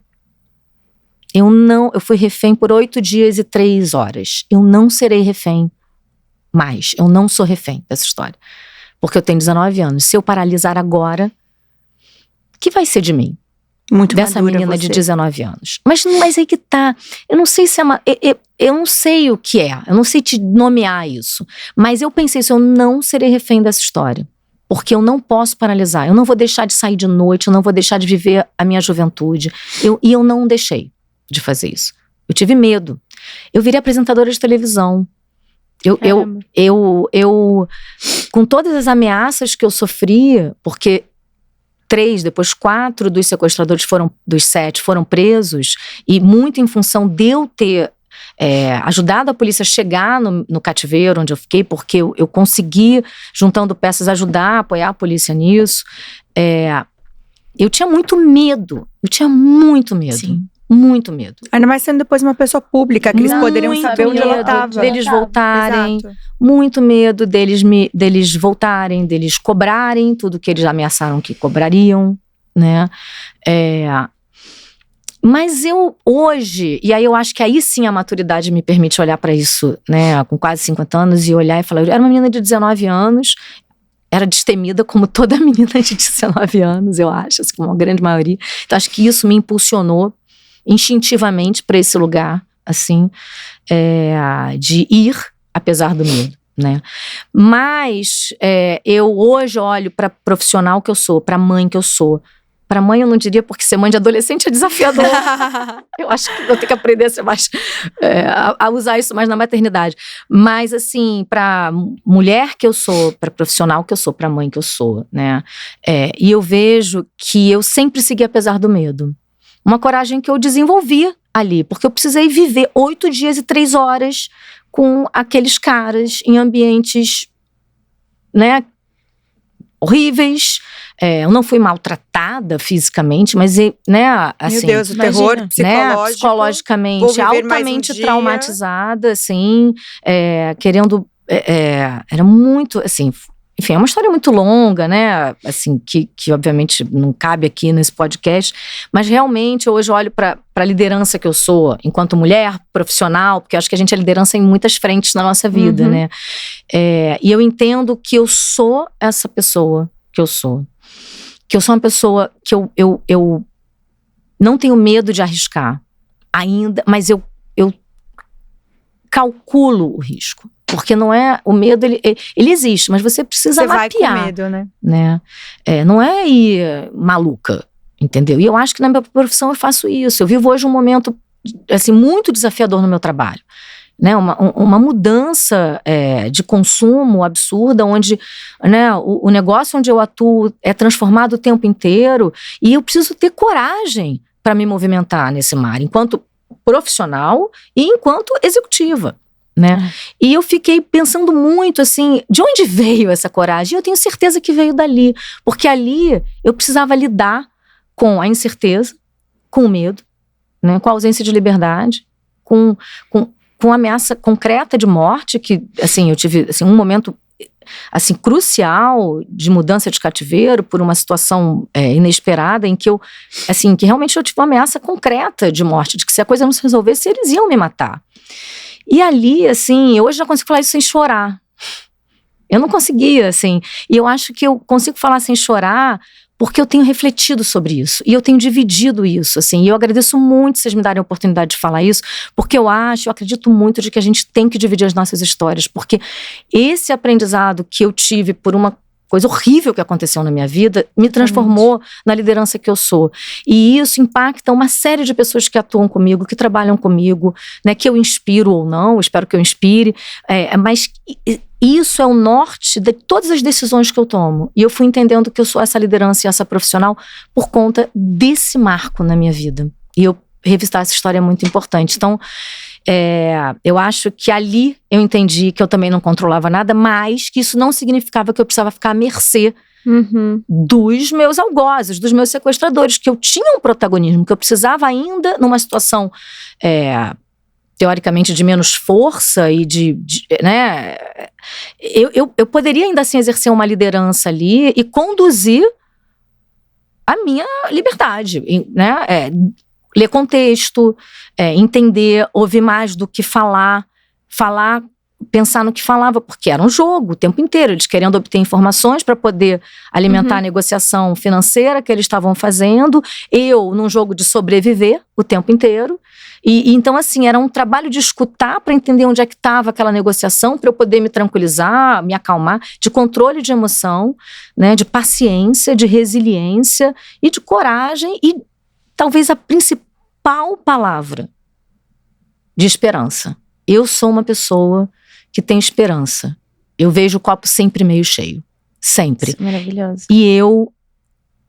Eu fui refém por 8 dias e 3 horas. Eu não serei refém mais. Eu não sou refém dessa história. Porque eu tenho 19 anos. Se eu paralisar agora, o que vai ser de mim? Muito dessa menina de 19 anos. Mas aí que tá. Eu não sei se eu não sei o que é. Eu não sei te nomear isso. Mas eu pensei isso, eu não serei refém dessa história. Porque eu não posso paralisar. Eu não vou deixar de sair de noite. Eu não vou deixar de viver a minha juventude. E eu não deixei de fazer isso. Eu tive medo. Eu virei apresentadora de televisão. Eu com todas as ameaças que eu sofri, porque 3, depois 4 dos sequestradores dos 7 foram presos, e muito em função de eu ter ajudado a polícia a chegar no cativeiro onde eu fiquei, porque eu consegui, juntando peças, ajudar, apoiar a polícia nisso. eu tinha muito medo. Sim. Muito medo. Ainda mais sendo depois uma pessoa pública, que eles poderiam saber onde ela estava. Deles voltarem. Exato. Muito medo deles voltarem, deles cobrarem tudo que eles ameaçaram que cobrariam, né? Mas eu hoje, e aí eu acho que aí sim a maturidade me permite olhar para isso, né? Com quase 50 anos e olhar e falar, eu era uma menina de 19 anos, era destemida como toda menina de 19 anos, eu acho, assim, como a grande maioria. Então acho que isso me impulsionou instintivamente para esse lugar, assim, de ir, apesar do medo, né? Mas eu hoje olho para profissional que eu sou, para mãe que eu sou. Para mãe eu não diria, porque ser mãe de adolescente é desafiador. Eu acho que eu tenho que aprender a ser mais, a usar isso mais na maternidade. Mas assim, para mulher que eu sou, para profissional que eu sou, para mãe que eu sou, né? E eu vejo que eu sempre segui apesar do medo. Uma coragem que eu desenvolvi ali, porque eu precisei viver 8 dias e 3 horas com aqueles caras em ambientes, né, horríveis. Eu não fui maltratada fisicamente, mas, né, assim... Meu Deus, o terror psicológico. Né, psicologicamente altamente traumatizada, assim, querendo... era muito, assim... Enfim, é uma história muito longa, né, assim, que obviamente não cabe aqui nesse podcast, mas realmente hoje eu olho para a liderança que eu sou, enquanto mulher, profissional, porque eu acho que a gente é liderança em muitas frentes na nossa vida, né, e eu entendo que eu sou essa pessoa que eu sou uma pessoa que eu não tenho medo de arriscar ainda, mas eu calculo o risco. Porque não é, o medo ele existe, mas você precisa mapear. Você vai com medo, né? Não é ir maluca, entendeu? E eu acho que na minha profissão eu faço isso. Eu vivo hoje um momento, assim, muito desafiador no meu trabalho. Né? Uma mudança de consumo absurda, onde, né, o negócio onde eu atuo é transformado o tempo inteiro e eu preciso ter coragem para me movimentar nesse mar, enquanto profissional e enquanto executiva. Né? E eu fiquei pensando muito assim, de onde veio essa coragem? E eu tenho certeza que veio dali, porque ali eu precisava lidar com a incerteza, com o medo, né? Com a ausência de liberdade, com a ameaça concreta de morte, que assim, eu tive assim, um momento assim, crucial de mudança de cativeiro por uma situação inesperada em que que realmente eu tive uma ameaça concreta de morte, de que se a coisa não se resolvesse, eles iam me matar. E ali, assim, eu hoje já consigo falar isso sem chorar. Eu não conseguia, assim. E eu acho que eu consigo falar sem chorar porque eu tenho refletido sobre isso. E eu tenho dividido isso, assim. E eu agradeço muito vocês me darem a oportunidade de falar isso, porque eu acredito muito de que a gente tem que dividir as nossas histórias. Porque esse aprendizado que eu tive por uma coisa horrível que aconteceu na minha vida, me transformou na liderança que eu sou. E isso impacta uma série de pessoas que atuam comigo, que trabalham comigo, né, que eu inspiro ou não, espero que eu inspire, mas isso é o norte de todas as decisões que eu tomo. E eu fui entendendo que eu sou essa liderança e essa profissional por conta desse marco na minha vida. E eu revisitar essa história é muito importante. Então, eu acho que ali eu entendi que eu também não controlava nada, mas que isso não significava que eu precisava ficar à mercê dos meus algozes, dos meus sequestradores, que eu tinha um protagonismo, que eu precisava ainda, numa situação teoricamente de menos força e né, eu poderia ainda assim exercer uma liderança ali e conduzir a minha liberdade, né, ler contexto, entender, ouvir mais do que falar, pensar no que falava, porque era um jogo o tempo inteiro, eles querendo obter informações para poder alimentar a negociação financeira que eles estavam fazendo, eu num jogo de sobreviver o tempo inteiro, e então assim, era um trabalho de escutar para entender onde é que estava aquela negociação, para eu poder me tranquilizar, me acalmar, de controle de emoção, né, de paciência, de resiliência e de coragem e talvez a principal palavra de esperança. Eu sou uma pessoa que tem esperança. Eu vejo o copo sempre meio cheio. Sempre. Isso é maravilhoso. E eu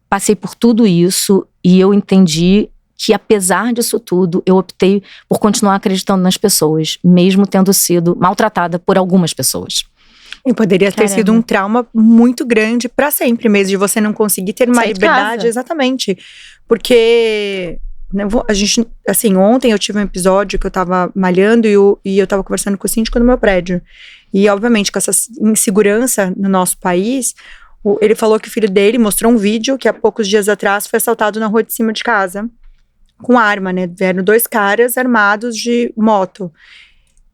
passei por tudo isso e eu entendi que, apesar disso tudo, eu optei por continuar acreditando nas pessoas, mesmo tendo sido maltratada por algumas pessoas. E poderia ter sido um trauma muito grande pra sempre mesmo, de você não conseguir ter uma liberdade. Exatamente. Porque a gente, assim, ontem eu tive um episódio que eu tava malhando e eu tava conversando com o síndico do meu prédio. E, obviamente, com essa insegurança no nosso país, ele falou que o filho dele mostrou um vídeo que há poucos dias atrás foi assaltado na rua de cima de casa, com arma, né? Vieram 2 caras armados de moto.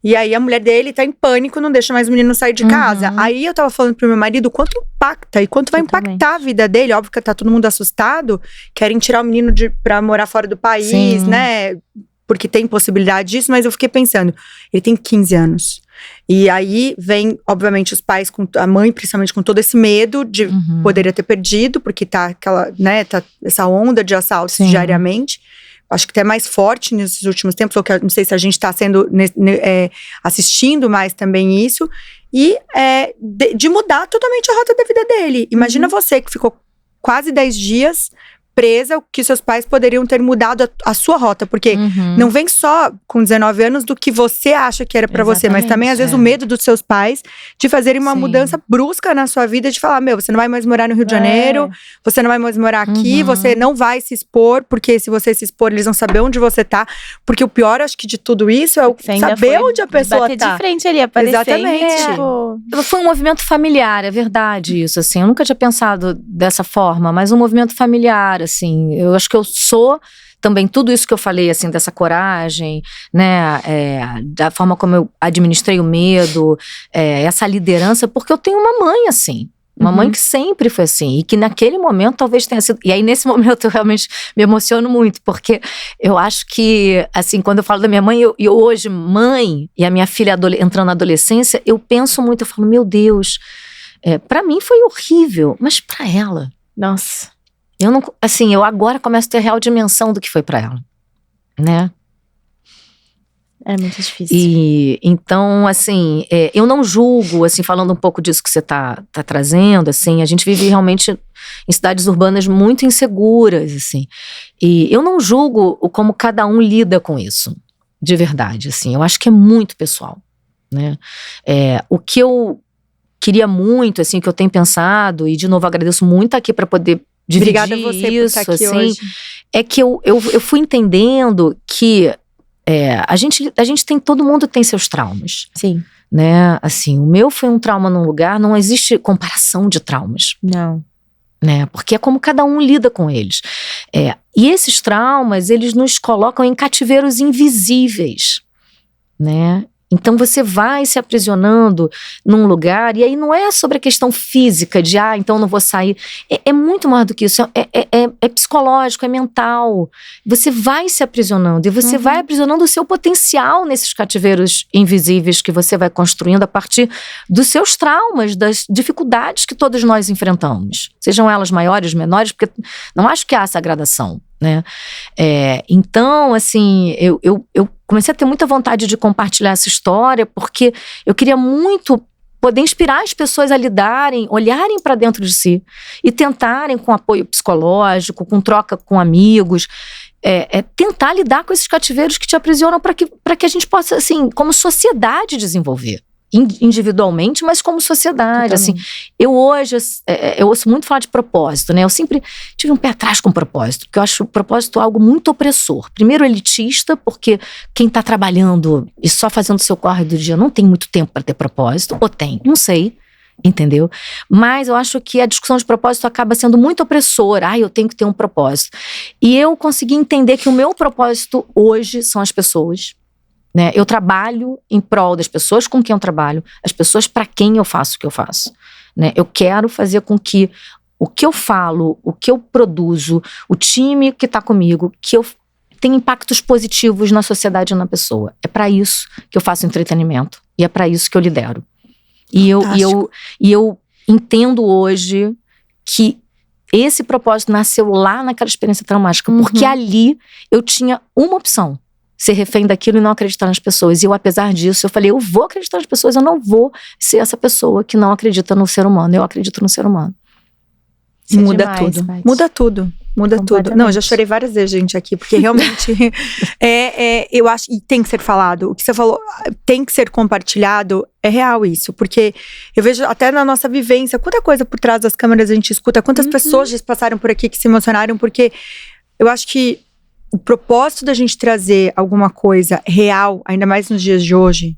E aí a mulher dele tá em pânico, não deixa mais o menino sair de casa. Aí eu tava falando pro meu marido quanto impacta e quanto vai impactar a vida dele. Óbvio que tá todo mundo assustado, querem tirar o menino pra morar fora do país, né? Porque tem possibilidade disso, mas eu fiquei pensando, ele tem 15 anos. E aí vem, obviamente, os pais, a mãe principalmente com todo esse medo de poderia ter perdido, porque tá aquela, né, tá essa onda de assaltos diariamente. Acho que até mais forte nesses últimos tempos, ou que não sei se a gente está assistindo mais também isso. E de mudar totalmente a rota da vida dele. Imagina você que ficou quase 10 dias presa, que seus pais poderiam ter mudado a sua rota. Porque não vem só com 19 anos do que você acha que era pra você, mas também às vezes o medo dos seus pais de fazerem uma mudança brusca na sua vida, de falar, você não vai mais morar no Rio de Janeiro, você não vai mais morar aqui, você não vai se expor, porque se você se expor, eles vão saber onde você tá. Porque o pior, acho que de tudo isso, é saber onde a pessoa bater tá. De frente ali, aparecer. Exatamente. Foi um movimento familiar, é verdade isso, assim. Eu nunca tinha pensado dessa forma, mas um movimento familiar, assim. Eu acho que eu sou também tudo isso que eu falei, assim, dessa coragem, né, da forma como eu administrei o medo, essa liderança, porque eu tenho uma mãe, assim. Uma mãe que sempre foi assim, e que naquele momento talvez tenha sido... E aí nesse momento eu realmente me emociono muito, porque eu acho que, assim, quando eu falo da minha mãe, e hoje mãe, e a minha filha entrando na adolescência, eu penso muito, eu falo, meu Deus, pra mim foi horrível, mas pra ela, nossa, eu não... Assim, eu agora começo a ter real dimensão do que foi pra ela, né? É muito difícil. E então, assim, eu não julgo, assim, falando um pouco disso que você tá trazendo, assim, a gente vive realmente em cidades urbanas muito inseguras, assim, e eu não julgo como cada um lida com isso, de verdade, assim, eu acho que é muito pessoal, né? O que eu queria muito, assim, que eu tenho pensado, e de novo agradeço muito aqui para poder dividir Obrigada a você isso, por estar aqui assim, hoje. É que eu fui entendendo que a gente tem, todo mundo tem seus traumas. Sim. Né, assim, o meu foi um trauma num lugar, não existe comparação de traumas. Não. Né, porque é como cada um lida com eles. E esses traumas, eles nos colocam em cativeiros invisíveis, né? Então você vai se aprisionando num lugar, e aí não é sobre a questão física de, então não vou sair. É muito mais do que isso, é psicológico, é mental. Você vai se aprisionando, e você vai aprisionando o seu potencial nesses cativeiros invisíveis que você vai construindo a partir dos seus traumas, das dificuldades que todos nós enfrentamos. Sejam elas maiores, menores, porque não acho que há essa gradação, né? Então, assim, eu comecei a ter muita vontade de compartilhar essa história, porque eu queria muito poder inspirar as pessoas a lidarem, olharem para dentro de si e tentarem, com apoio psicológico, com troca com amigos, tentar lidar com esses cativeiros que te aprisionam, para que a gente possa, assim, como sociedade, desenvolver. Individualmente, mas como sociedade. Assim, eu hoje eu ouço muito falar de propósito, né? Eu sempre tive um pé atrás com propósito, porque eu acho o propósito algo muito opressor. Primeiro, elitista, porque quem está trabalhando e só fazendo o seu corre do dia não tem muito tempo para ter propósito, ou tem, não sei, entendeu? Mas eu acho que a discussão de propósito acaba sendo muito opressora. Eu tenho que ter um propósito. E eu consegui entender que o meu propósito hoje são as pessoas. Né? Eu trabalho em prol das pessoas com quem eu trabalho, as pessoas para quem eu faço o que eu faço. Né? Eu quero fazer com que o que eu falo, o que eu produzo, o time que está comigo, que eu tenha impactos positivos na sociedade e na pessoa. É para isso que eu faço entretenimento. E é para isso que eu lidero. E eu entendo hoje que esse propósito nasceu lá naquela experiência traumática. Porque ali eu tinha uma opção: ser refém daquilo e não acreditar nas pessoas. E eu, apesar disso, eu falei, eu vou acreditar nas pessoas, eu não vou ser essa pessoa que não acredita no ser humano. Eu acredito no ser humano. Muda tudo. Muda tudo. Muda tudo. Não, eu já chorei várias vezes, gente, aqui, porque realmente eu acho, e tem que ser falado. O que você falou, tem que ser compartilhado, é real isso. Porque eu vejo até na nossa vivência, quanta coisa por trás das câmeras a gente escuta, quantas pessoas já passaram por aqui que se emocionaram, porque eu acho que o propósito da gente trazer alguma coisa real, ainda mais nos dias de hoje,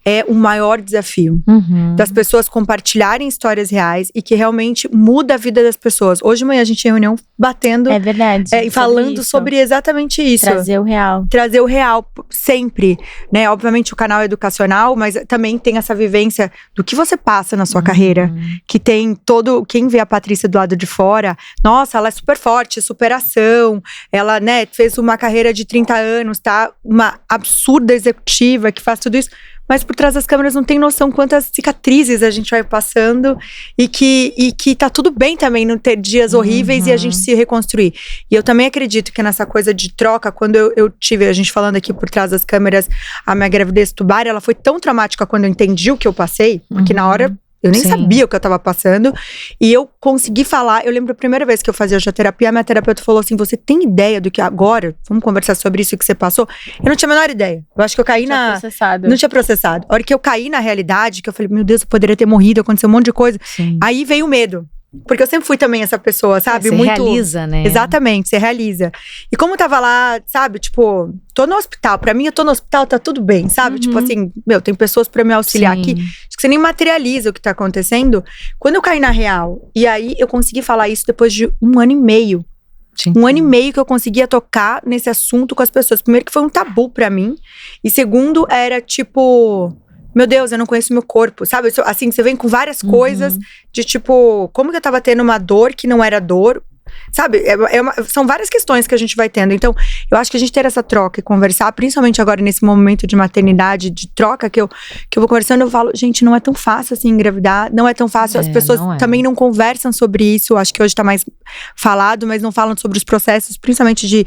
é o maior desafio. Das pessoas compartilharem histórias reais e que realmente muda a vida das pessoas. Hoje de manhã a gente tinha reunião batendo. É verdade. E falando sobre exatamente isso. Trazer o real. Trazer o real, sempre. Né? Obviamente o canal é educacional, mas também tem essa vivência do que você passa na sua carreira. Que tem todo… Quem vê a Patrícia do lado de fora, nossa, ela é super forte, superação. Ela, né, fez uma carreira de 30 anos, tá? Uma absurda executiva que faz tudo isso. Mas por trás das câmeras não tem noção quantas cicatrizes a gente vai passando e que tá tudo bem também não ter dias horríveis e a gente se reconstruir. E eu também acredito que nessa coisa de troca, quando eu tive, a gente falando aqui por trás das câmeras, a minha gravidez tubar, ela foi tão traumática quando eu entendi o que eu passei, porque na hora… Eu nem sabia o que eu tava passando. E eu consegui falar. Eu lembro a primeira vez que eu fazia terapia, a minha terapeuta falou assim: você tem ideia do que agora? Vamos conversar sobre isso que você passou? Eu não tinha a menor ideia. Eu acho que eu caí não tinha processado. A hora que eu caí na realidade, que eu falei, meu Deus, eu poderia ter morrido, aconteceu um monte de coisa. Aí veio o medo. Porque eu sempre fui também essa pessoa, sabe? Você realiza, né? Exatamente, você realiza. E como eu tava lá, sabe? Tipo, tô no hospital. Pra mim, eu tô no hospital, tá tudo bem, sabe? Tipo assim, tem pessoas pra me auxiliar aqui. Acho que você nem materializa o que tá acontecendo. Quando eu caí na real, e aí eu consegui falar isso depois de 1 ano e meio. Um ano e meio que eu conseguia tocar nesse assunto com as pessoas. Primeiro que foi um tabu pra mim. E segundo, era tipo… Meu Deus, eu não conheço meu corpo, sabe? Assim, você vem com várias coisas de tipo… Como que eu tava tendo uma dor que não era dor? Sabe? São várias questões que a gente vai tendo. Então, eu acho que a gente ter essa troca e conversar, principalmente agora nesse momento de maternidade, de troca que eu vou conversando, eu falo, gente, não é tão fácil assim engravidar, não é tão fácil. As pessoas também não conversam sobre isso. Eu acho que hoje tá mais falado, mas não falam sobre os processos, principalmente de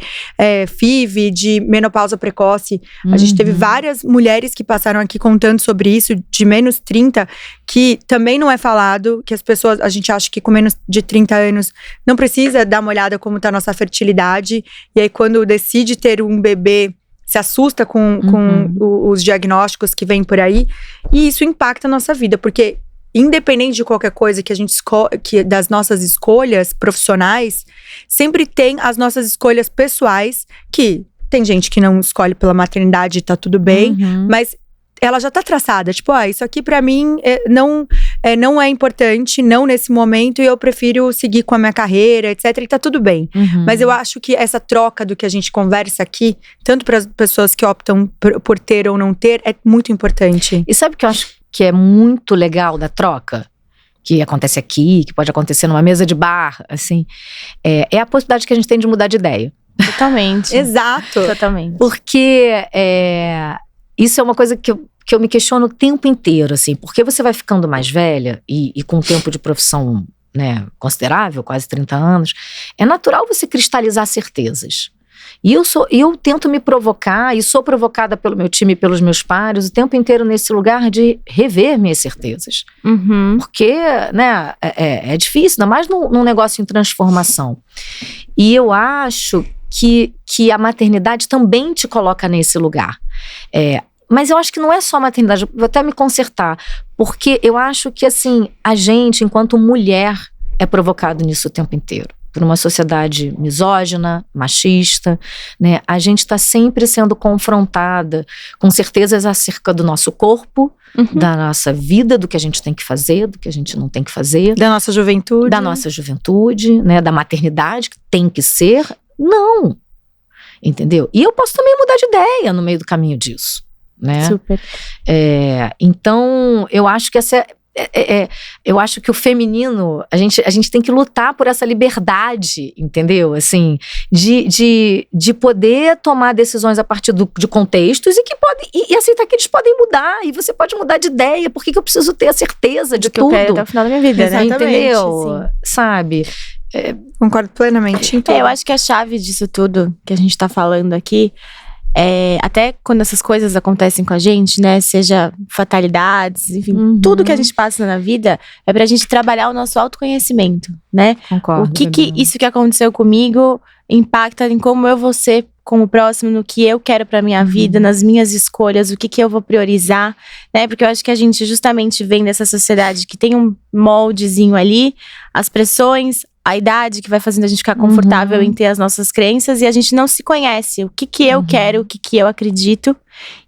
FIV, de menopausa precoce. A gente teve várias mulheres que passaram aqui contando sobre isso, de menos 30, que também não é falado, que as pessoas, a gente acha que com menos de 30 anos não precisa dar uma olhada como tá a nossa fertilidade. E aí quando decide ter um bebê, se assusta com os diagnósticos que vêm por aí. E isso impacta a nossa vida, porque independente de qualquer coisa que a gente das nossas escolhas profissionais, sempre tem as nossas escolhas pessoais, que tem gente que não escolhe pela maternidade e tá tudo bem, mas ela já tá traçada, tipo, isso aqui pra mim não é importante, não nesse momento, e eu prefiro seguir com a minha carreira, etc, e tá tudo bem. Mas eu acho que essa troca do que a gente conversa aqui, tanto para as pessoas que optam por ter ou não ter, é muito importante. E sabe o que eu acho que é muito legal da troca? Que acontece aqui, que pode acontecer numa mesa de bar, assim, é a possibilidade que a gente tem de mudar de ideia. Totalmente. Exato. Totalmente. Porque isso é uma coisa que eu me questiono o tempo inteiro, assim, porque você vai ficando mais velha e com um tempo de profissão, né, considerável, quase 30 anos, é natural você cristalizar certezas. E eu tento me provocar, e sou provocada pelo meu time e pelos meus pares o tempo inteiro nesse lugar de rever minhas certezas. Porque, né, é difícil, ainda mais num negócio em transformação. E eu acho que a maternidade também te coloca nesse lugar. Mas eu acho que não é só a maternidade, vou até me consertar, porque eu acho que, assim, a gente, enquanto mulher, é provocado nisso o tempo inteiro. Por uma sociedade misógina, machista, né? A gente está sempre sendo confrontada com certezas acerca do nosso corpo, da nossa vida, do que a gente tem que fazer, do que a gente não tem que fazer. Da nossa juventude. Da nossa juventude, né? Da maternidade, que tem que ser. Não. Entendeu? E eu posso também mudar de ideia no meio do caminho disso. Né? Super. Então, eu acho que eu acho que o feminino, a gente tem que lutar por essa liberdade, entendeu? Assim, de poder tomar decisões a partir de contextos e aceitar que eles podem mudar, e você pode mudar de ideia. Por que eu preciso ter a certeza de tudo? Eu quero até o final da minha vida, né? Entendeu? Sim. Sabe? Concordo plenamente. Eu acho que a chave disso tudo que a gente tá falando aqui até quando essas coisas acontecem com a gente, né? Seja fatalidades, enfim, tudo que a gente passa na vida é pra gente trabalhar o nosso autoconhecimento, né? Concordo. O que isso que aconteceu comigo impacta em como eu vou ser com o próximo, no que eu quero pra minha vida, nas minhas escolhas, o que eu vou priorizar, né? Porque eu acho que a gente justamente vem dessa sociedade que tem um moldezinho ali, as pressões, a idade que vai fazendo a gente ficar confortável em ter as nossas crenças, e a gente não se conhece, o que eu quero, o que eu acredito,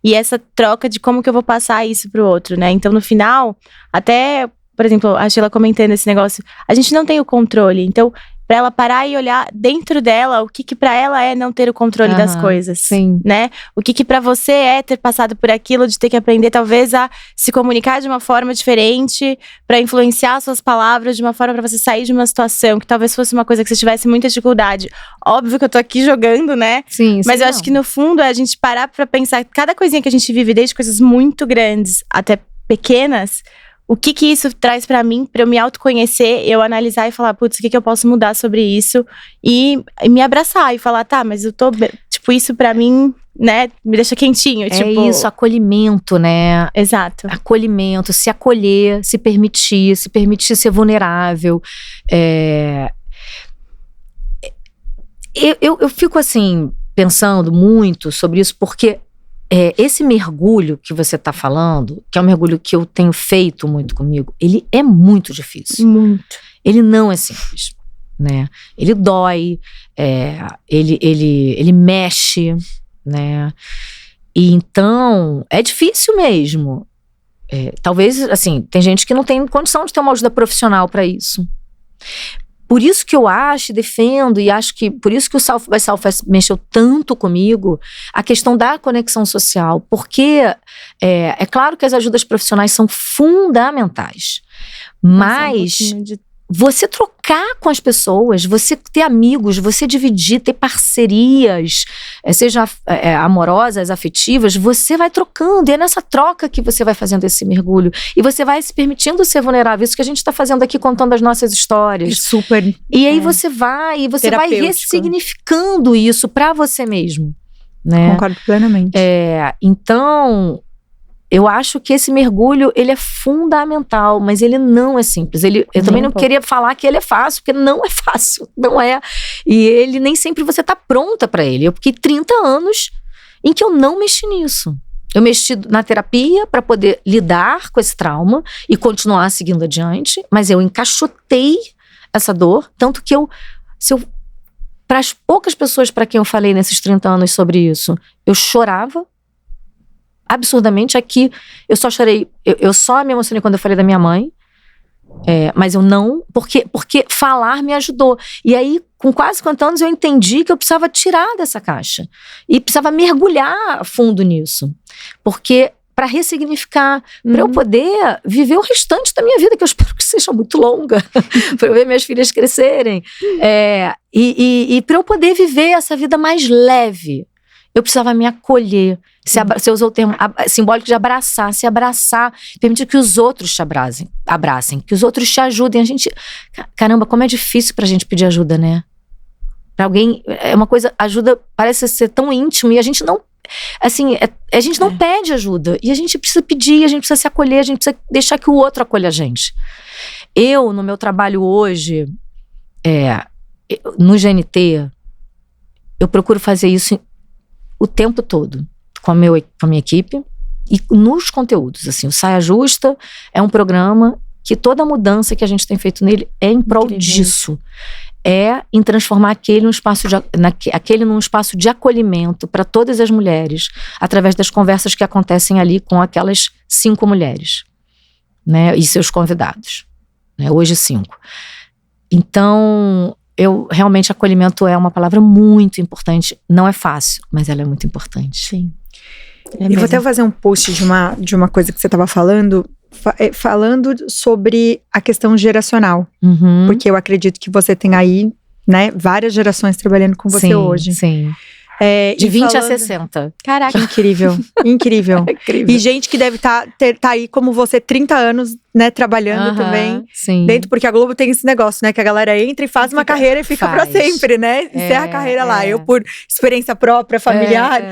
e essa troca de como que eu vou passar isso pro outro, né? Então, no final, até, por exemplo, a Sheila comentando esse negócio, a gente não tem o controle, então, pra ela parar e olhar dentro dela o que pra ela é não ter o controle das coisas, né? O que pra você é ter passado por aquilo, de ter que aprender talvez a se comunicar de uma forma diferente, pra influenciar suas palavras de uma forma pra você sair de uma situação que talvez fosse uma coisa que você tivesse muita dificuldade. Óbvio que eu tô aqui jogando, né? Sim, mas eu acho que no fundo é a gente parar pra pensar cada coisinha que a gente vive, desde coisas muito grandes até pequenas, o que isso traz pra mim, pra eu me autoconhecer, eu analisar e falar, putz, o que eu posso mudar sobre isso? E me abraçar e falar, tá, mas eu tô, tipo, isso pra mim, né, me deixa quentinho. Isso, acolhimento, né? Exato. Acolhimento, se acolher, se permitir ser vulnerável. Eu fico, assim, pensando muito sobre isso, porque esse mergulho que você tá falando, que é um mergulho que eu tenho feito muito comigo, ele é muito difícil. Muito. Ele não é simples, né? Ele dói, ele mexe, né? E então, é difícil mesmo. Talvez, assim, tem gente que não tem condição de ter uma ajuda profissional para isso. Por isso que eu acho, defendo, e acho que por isso que o South by Southwest mexeu tanto comigo, a questão da conexão social, porque é claro que as ajudas profissionais são fundamentais, mas você trocar com as pessoas, você ter amigos, você dividir, ter parcerias, seja amorosas, afetivas, você vai trocando, e é nessa troca que você vai fazendo esse mergulho, e você vai se permitindo ser vulnerável, isso que a gente está fazendo aqui, contando as nossas histórias. Super. E aí você vai ressignificando isso para você mesmo, né? Concordo plenamente. Então, eu acho que esse mergulho, ele é fundamental, mas ele não é simples. Eu também não queria falar que ele é fácil, porque não é fácil, não é. E ele nem sempre você tá pronta para ele. Eu fiquei 30 anos em que eu não mexi nisso. Eu mexi na terapia para poder lidar com esse trauma e continuar seguindo adiante, mas eu encaixotei essa dor, tanto que para as poucas pessoas para quem eu falei nesses 30 anos sobre isso, eu chorava absurdamente. Aqui, eu só chorei, eu só me emocionei quando eu falei da minha mãe, mas eu não, porque falar me ajudou. E aí, com quase 50 anos, eu entendi que eu precisava tirar dessa caixa, e precisava mergulhar a fundo nisso, porque para ressignificar, para eu poder viver o restante da minha vida, que eu espero que seja muito longa, para eu ver minhas filhas crescerem, e para eu poder viver essa vida mais leve, eu precisava me acolher. Você usou o termo simbólico de abraçar, se abraçar, permitir que os outros te abracem, que os outros te ajudem. Caramba, como é difícil pra gente pedir ajuda, né? Pra alguém, é uma coisa, ajuda parece ser tão íntimo, e a gente não, assim, a gente não pede ajuda, e a gente precisa pedir, a gente precisa se acolher, a gente precisa deixar que o outro acolha a gente. Eu, no meu trabalho hoje, no GNT, eu procuro fazer isso o tempo todo, com a minha equipe, e nos conteúdos, assim, o Saia Justa é um programa que toda a mudança que a gente tem feito nele é em prol disso, em transformar aquele num espaço de acolhimento para todas as mulheres, através das conversas que acontecem ali com aquelas 5 mulheres, né, e seus convidados, né, hoje 5. Então, realmente, acolhimento é uma palavra muito importante. Não é fácil, mas ela é muito importante. Sim. Eu vou até fazer um post de uma coisa que você estava falando sobre a questão geracional. Porque eu acredito que você tem aí, né, várias gerações trabalhando com você hoje. Sim. De 20 a 60. Caraca. Incrível, incrível. Incrível. E gente que deve tá aí como você, 30 anos né, trabalhando também dentro, porque a Globo tem esse negócio, né, que a galera entra e faz uma carreira e fica pra sempre, né, encerra a carreira lá. Eu, por experiência própria, familiar,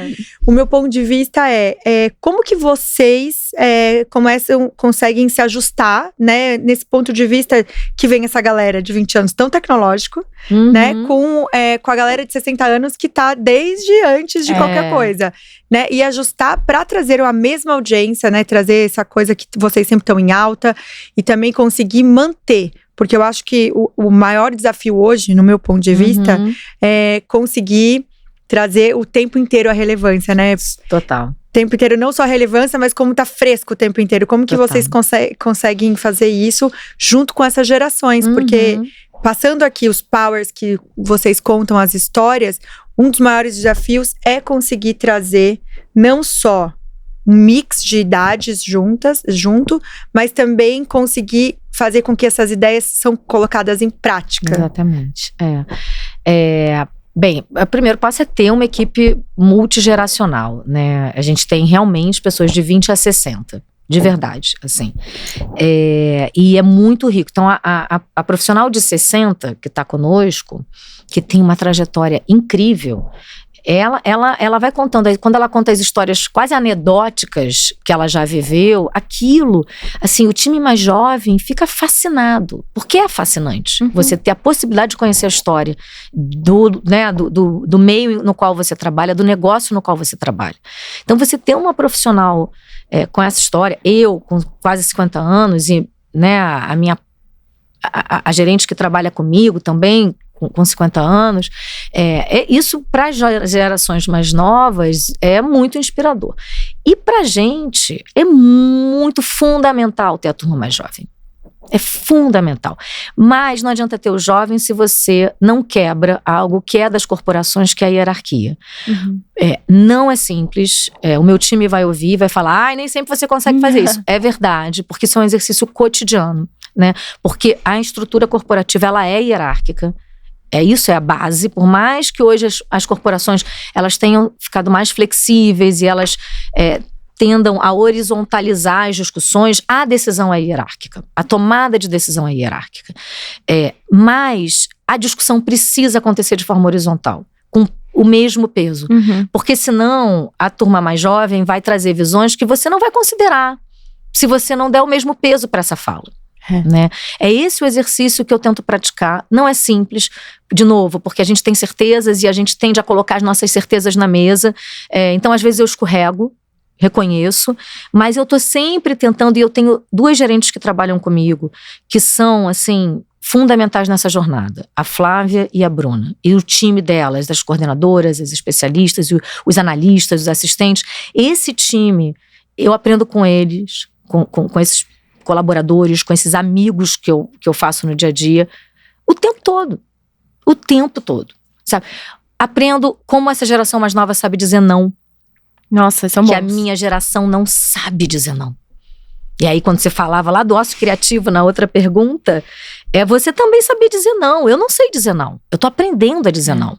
o meu ponto de vista é como que vocês conseguem se ajustar, né, nesse ponto de vista que vem essa galera de 20 anos tão tecnológico, né, com a galera de 60 anos que tá desde antes de qualquer coisa, né, e ajustar pra trazer a mesma audiência, né, trazer essa coisa que vocês sempre estão em alta e também conseguir manter, porque eu acho que o maior desafio hoje, no meu ponto de vista, é conseguir trazer o tempo inteiro a relevância, né? Total. O tempo inteiro, não só a relevância, mas como tá fresco o tempo inteiro. Como que vocês conseguem fazer isso junto com essas gerações? Porque passando aqui os powers que vocês contam, as histórias, um dos maiores desafios é conseguir trazer não só um mix de idades junto, mas também conseguir fazer com que essas ideias são colocadas em prática. Exatamente. Bem, o primeiro passo é ter uma equipe multigeracional, né? A gente tem realmente pessoas de 20 a 60. De verdade, assim. E é muito rico. Então, a profissional de 60 que está conosco, que tem uma trajetória incrível, ela vai contando, quando ela conta as histórias quase anedóticas que ela já viveu, aquilo, assim, o time mais jovem fica fascinado, porque é fascinante você ter a possibilidade de conhecer a história do meio no qual você trabalha, do negócio no qual você trabalha. Então, você ter uma profissional com essa história, eu com quase 50 anos e, né, a gerente que trabalha comigo também, com 50 anos, isso para as gerações mais novas é muito inspirador. E para a gente é muito fundamental ter a turma mais jovem. É fundamental. Mas não adianta ter o jovem se você não quebra algo que é das corporações, que é a hierarquia. Não é simples. O meu time vai ouvir, vai falar, nem sempre você consegue fazer isso. É verdade, porque isso é um exercício cotidiano, né? Porque a estrutura corporativa, ela é hierárquica. Isso é a base, por mais que hoje as corporações elas tenham ficado mais flexíveis e elas tendam a horizontalizar as discussões, a decisão é hierárquica, a tomada de decisão é hierárquica. Mas a discussão precisa acontecer de forma horizontal, com o mesmo peso, porque senão a turma mais jovem vai trazer visões que você não vai considerar, se você não der o mesmo peso para essa fala. Né? É esse o exercício que eu tento praticar. Não é simples, de novo, porque a gente tem certezas e a gente tende a colocar as nossas certezas na mesa, então às vezes eu escorrego, reconheço, mas eu tô sempre tentando, e eu tenho 2 gerentes que trabalham comigo, que são assim fundamentais nessa jornada, a Flávia e a Bruna, e o time delas, das coordenadoras, as especialistas, os analistas, os assistentes. Esse time, eu aprendo com eles, com esses colaboradores, com esses amigos que eu faço no dia a dia, o tempo todo, sabe? Aprendo como essa geração mais nova sabe dizer não. Nossa, são bons. Que a minha geração não sabe dizer não. E aí, quando você falava lá do ócio criativo na outra pergunta, você também sabia dizer não. Eu não sei dizer não. Eu tô aprendendo a dizer não.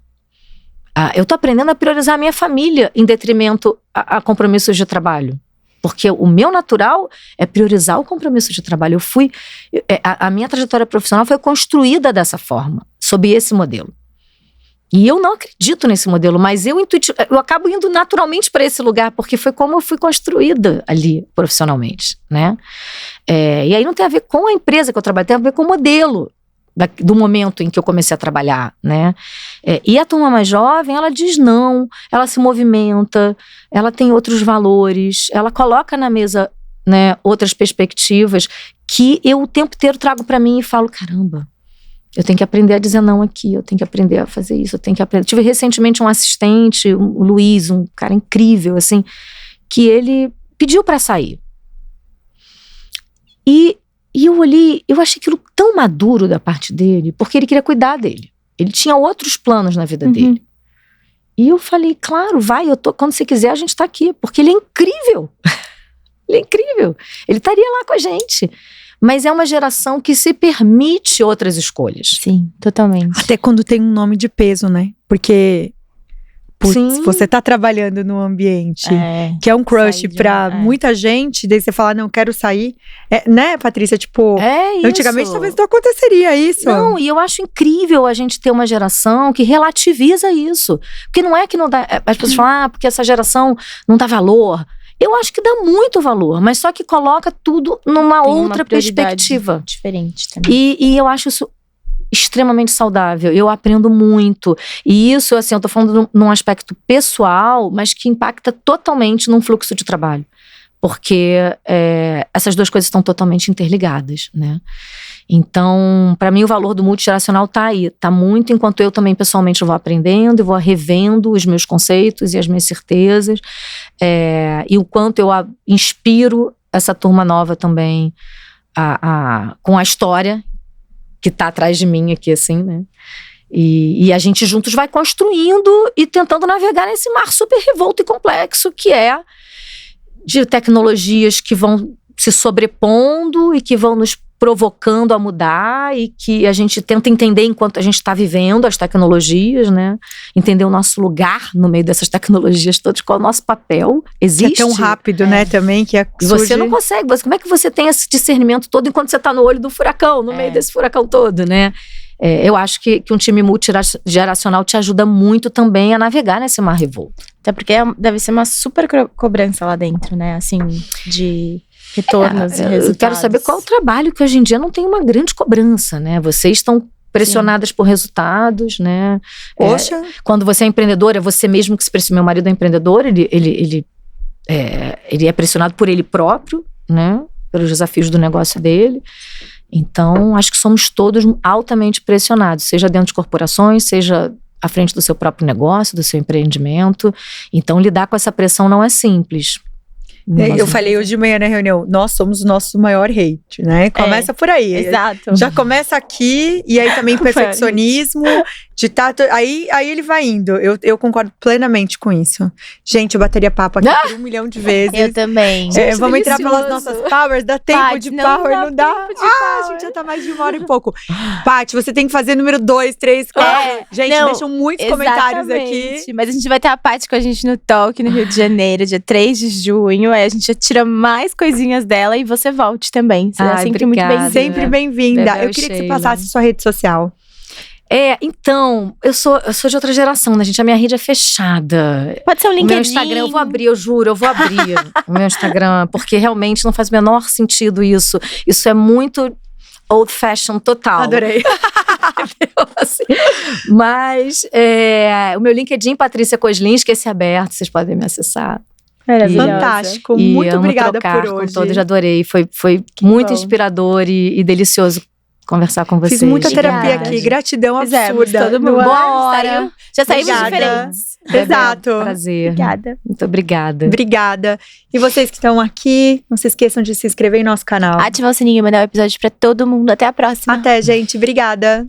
Eu tô aprendendo a priorizar a minha família em detrimento a compromissos de trabalho. Porque o meu natural é priorizar o compromisso de trabalho. A minha trajetória profissional foi construída dessa forma, sob esse modelo. E eu não acredito nesse modelo, mas eu acabo indo naturalmente para esse lugar, porque foi como eu fui construída ali profissionalmente, né? E aí não tem a ver com a empresa que eu trabalho, tem a ver com o modelo do momento em que eu comecei a trabalhar, né? E a turma mais jovem, ela diz não, ela se movimenta, ela tem outros valores, ela coloca na mesa, né, outras perspectivas que eu o tempo inteiro trago para mim e falo, caramba, eu tenho que aprender a dizer não aqui, eu tenho que aprender a fazer isso, eu tenho que aprender. Tive recentemente um assistente, o Luiz, um cara incrível, assim, que ele pediu para sair. E eu olhei, eu achei aquilo tão maduro da parte dele, porque ele queria cuidar dele. Ele tinha outros planos na vida dele. E eu falei, claro, vai, quando você quiser a gente tá aqui, porque ele é incrível. Ele é incrível. Ele estaria lá com a gente. Mas é uma geração que se permite outras escolhas. Sim, totalmente. Até quando tem um nome de peso, né? Porque Putz, você tá trabalhando num ambiente que é um crush pra muita gente, daí você fala, não, quero sair. Né, Patrícia? Tipo, antigamente talvez não aconteceria isso. Não, e eu acho incrível a gente ter uma geração que relativiza isso. Porque não é que não dá. As pessoas falam, porque essa geração não dá valor. Eu acho que dá muito valor, mas só que coloca tudo numa outra perspectiva. Diferente também. E eu acho isso extremamente saudável, eu aprendo muito, e isso, assim, eu tô falando num aspecto pessoal, mas que impacta totalmente num fluxo de trabalho, porque essas duas coisas estão totalmente interligadas, né? Então, para mim o valor do multigeracional tá aí, tá muito, enquanto eu também pessoalmente vou aprendendo e vou revendo os meus conceitos e as minhas certezas, e o quanto eu inspiro essa turma nova também com a história que tá atrás de mim aqui, assim, né? E a gente juntos vai construindo e tentando navegar nesse mar super revolto e complexo que é de tecnologias que vão se sobrepondo e que vão nos provocando a mudar e que a gente tenta entender enquanto a gente está vivendo as tecnologias, né? Entender o nosso lugar no meio dessas tecnologias todas, qual é o nosso papel. Existe. Que é tão rápido, né, também, que E você não consegue, como é que você tem esse discernimento todo enquanto você está no olho do furacão, no meio desse furacão todo, né? Eu acho que um time multigeracional te ajuda muito também a navegar nesse mar revolto. Até porque deve ser uma super cobrança lá dentro, né? Assim, de retornos e resultados. Eu quero saber qual é o trabalho que hoje em dia não tem uma grande cobrança, né? Vocês estão pressionadas por resultados, né? Poxa! Quando você é empreendedora, é você mesmo que se pressiona. Meu marido é empreendedor, ele é pressionado por ele próprio, né? Pelos desafios do negócio dele. Então, acho que somos todos altamente pressionados, seja dentro de corporações, seja à frente do seu próprio negócio, do seu empreendimento. Então, lidar com essa pressão não é simples. Eu falei hoje de manhã na reunião, nós somos o nosso maior hate, né? Começa por aí. Exato. Já começa aqui, e aí também perfeccionismo, aí ele vai indo. Eu concordo plenamente com isso. Gente, eu bateria papo aqui por 1 milhão de vezes. Eu também. Vamos entrar pelas nossas powers, dá tempo de power, não dá? A gente já tá mais de 1 hora e pouco. Paty, você tem que fazer número 2, 3, 4. Gente, deixam muitos comentários aqui. Mas a gente vai ter a Paty com a gente no Talk, no Rio de Janeiro, dia 3 de junho. Aí a gente já tira mais coisinhas dela e você volte também. Você é sempre muito bem-vinda. Sempre bem-vinda. Eu queria que você passasse sua rede social. Então, eu sou de outra geração, né, gente? A minha rede é fechada. Pode ser um LinkedIn. O meu Instagram, eu vou abrir, eu juro, eu vou abrir o meu Instagram, porque realmente não faz o menor sentido isso. Isso é muito old fashion total. Adorei. Assim. Mas o meu LinkedIn, Patrícia Kozlinski, esse é aberto, vocês podem me acessar. Fantástico, muito obrigada por hoje. Com todos, adorei, foi muito inspirador e delicioso conversar com vocês. Fiz muita terapia aqui, gratidão absurda. Todo mundo. Bora. Já saímos diferentes. Exato. Prazer. Obrigada. Muito obrigada. Obrigada. E vocês que estão aqui, não se esqueçam de se inscrever em nosso canal. Ativar o sininho e mandar o episódio pra todo mundo. Até a próxima. Até, gente. Obrigada.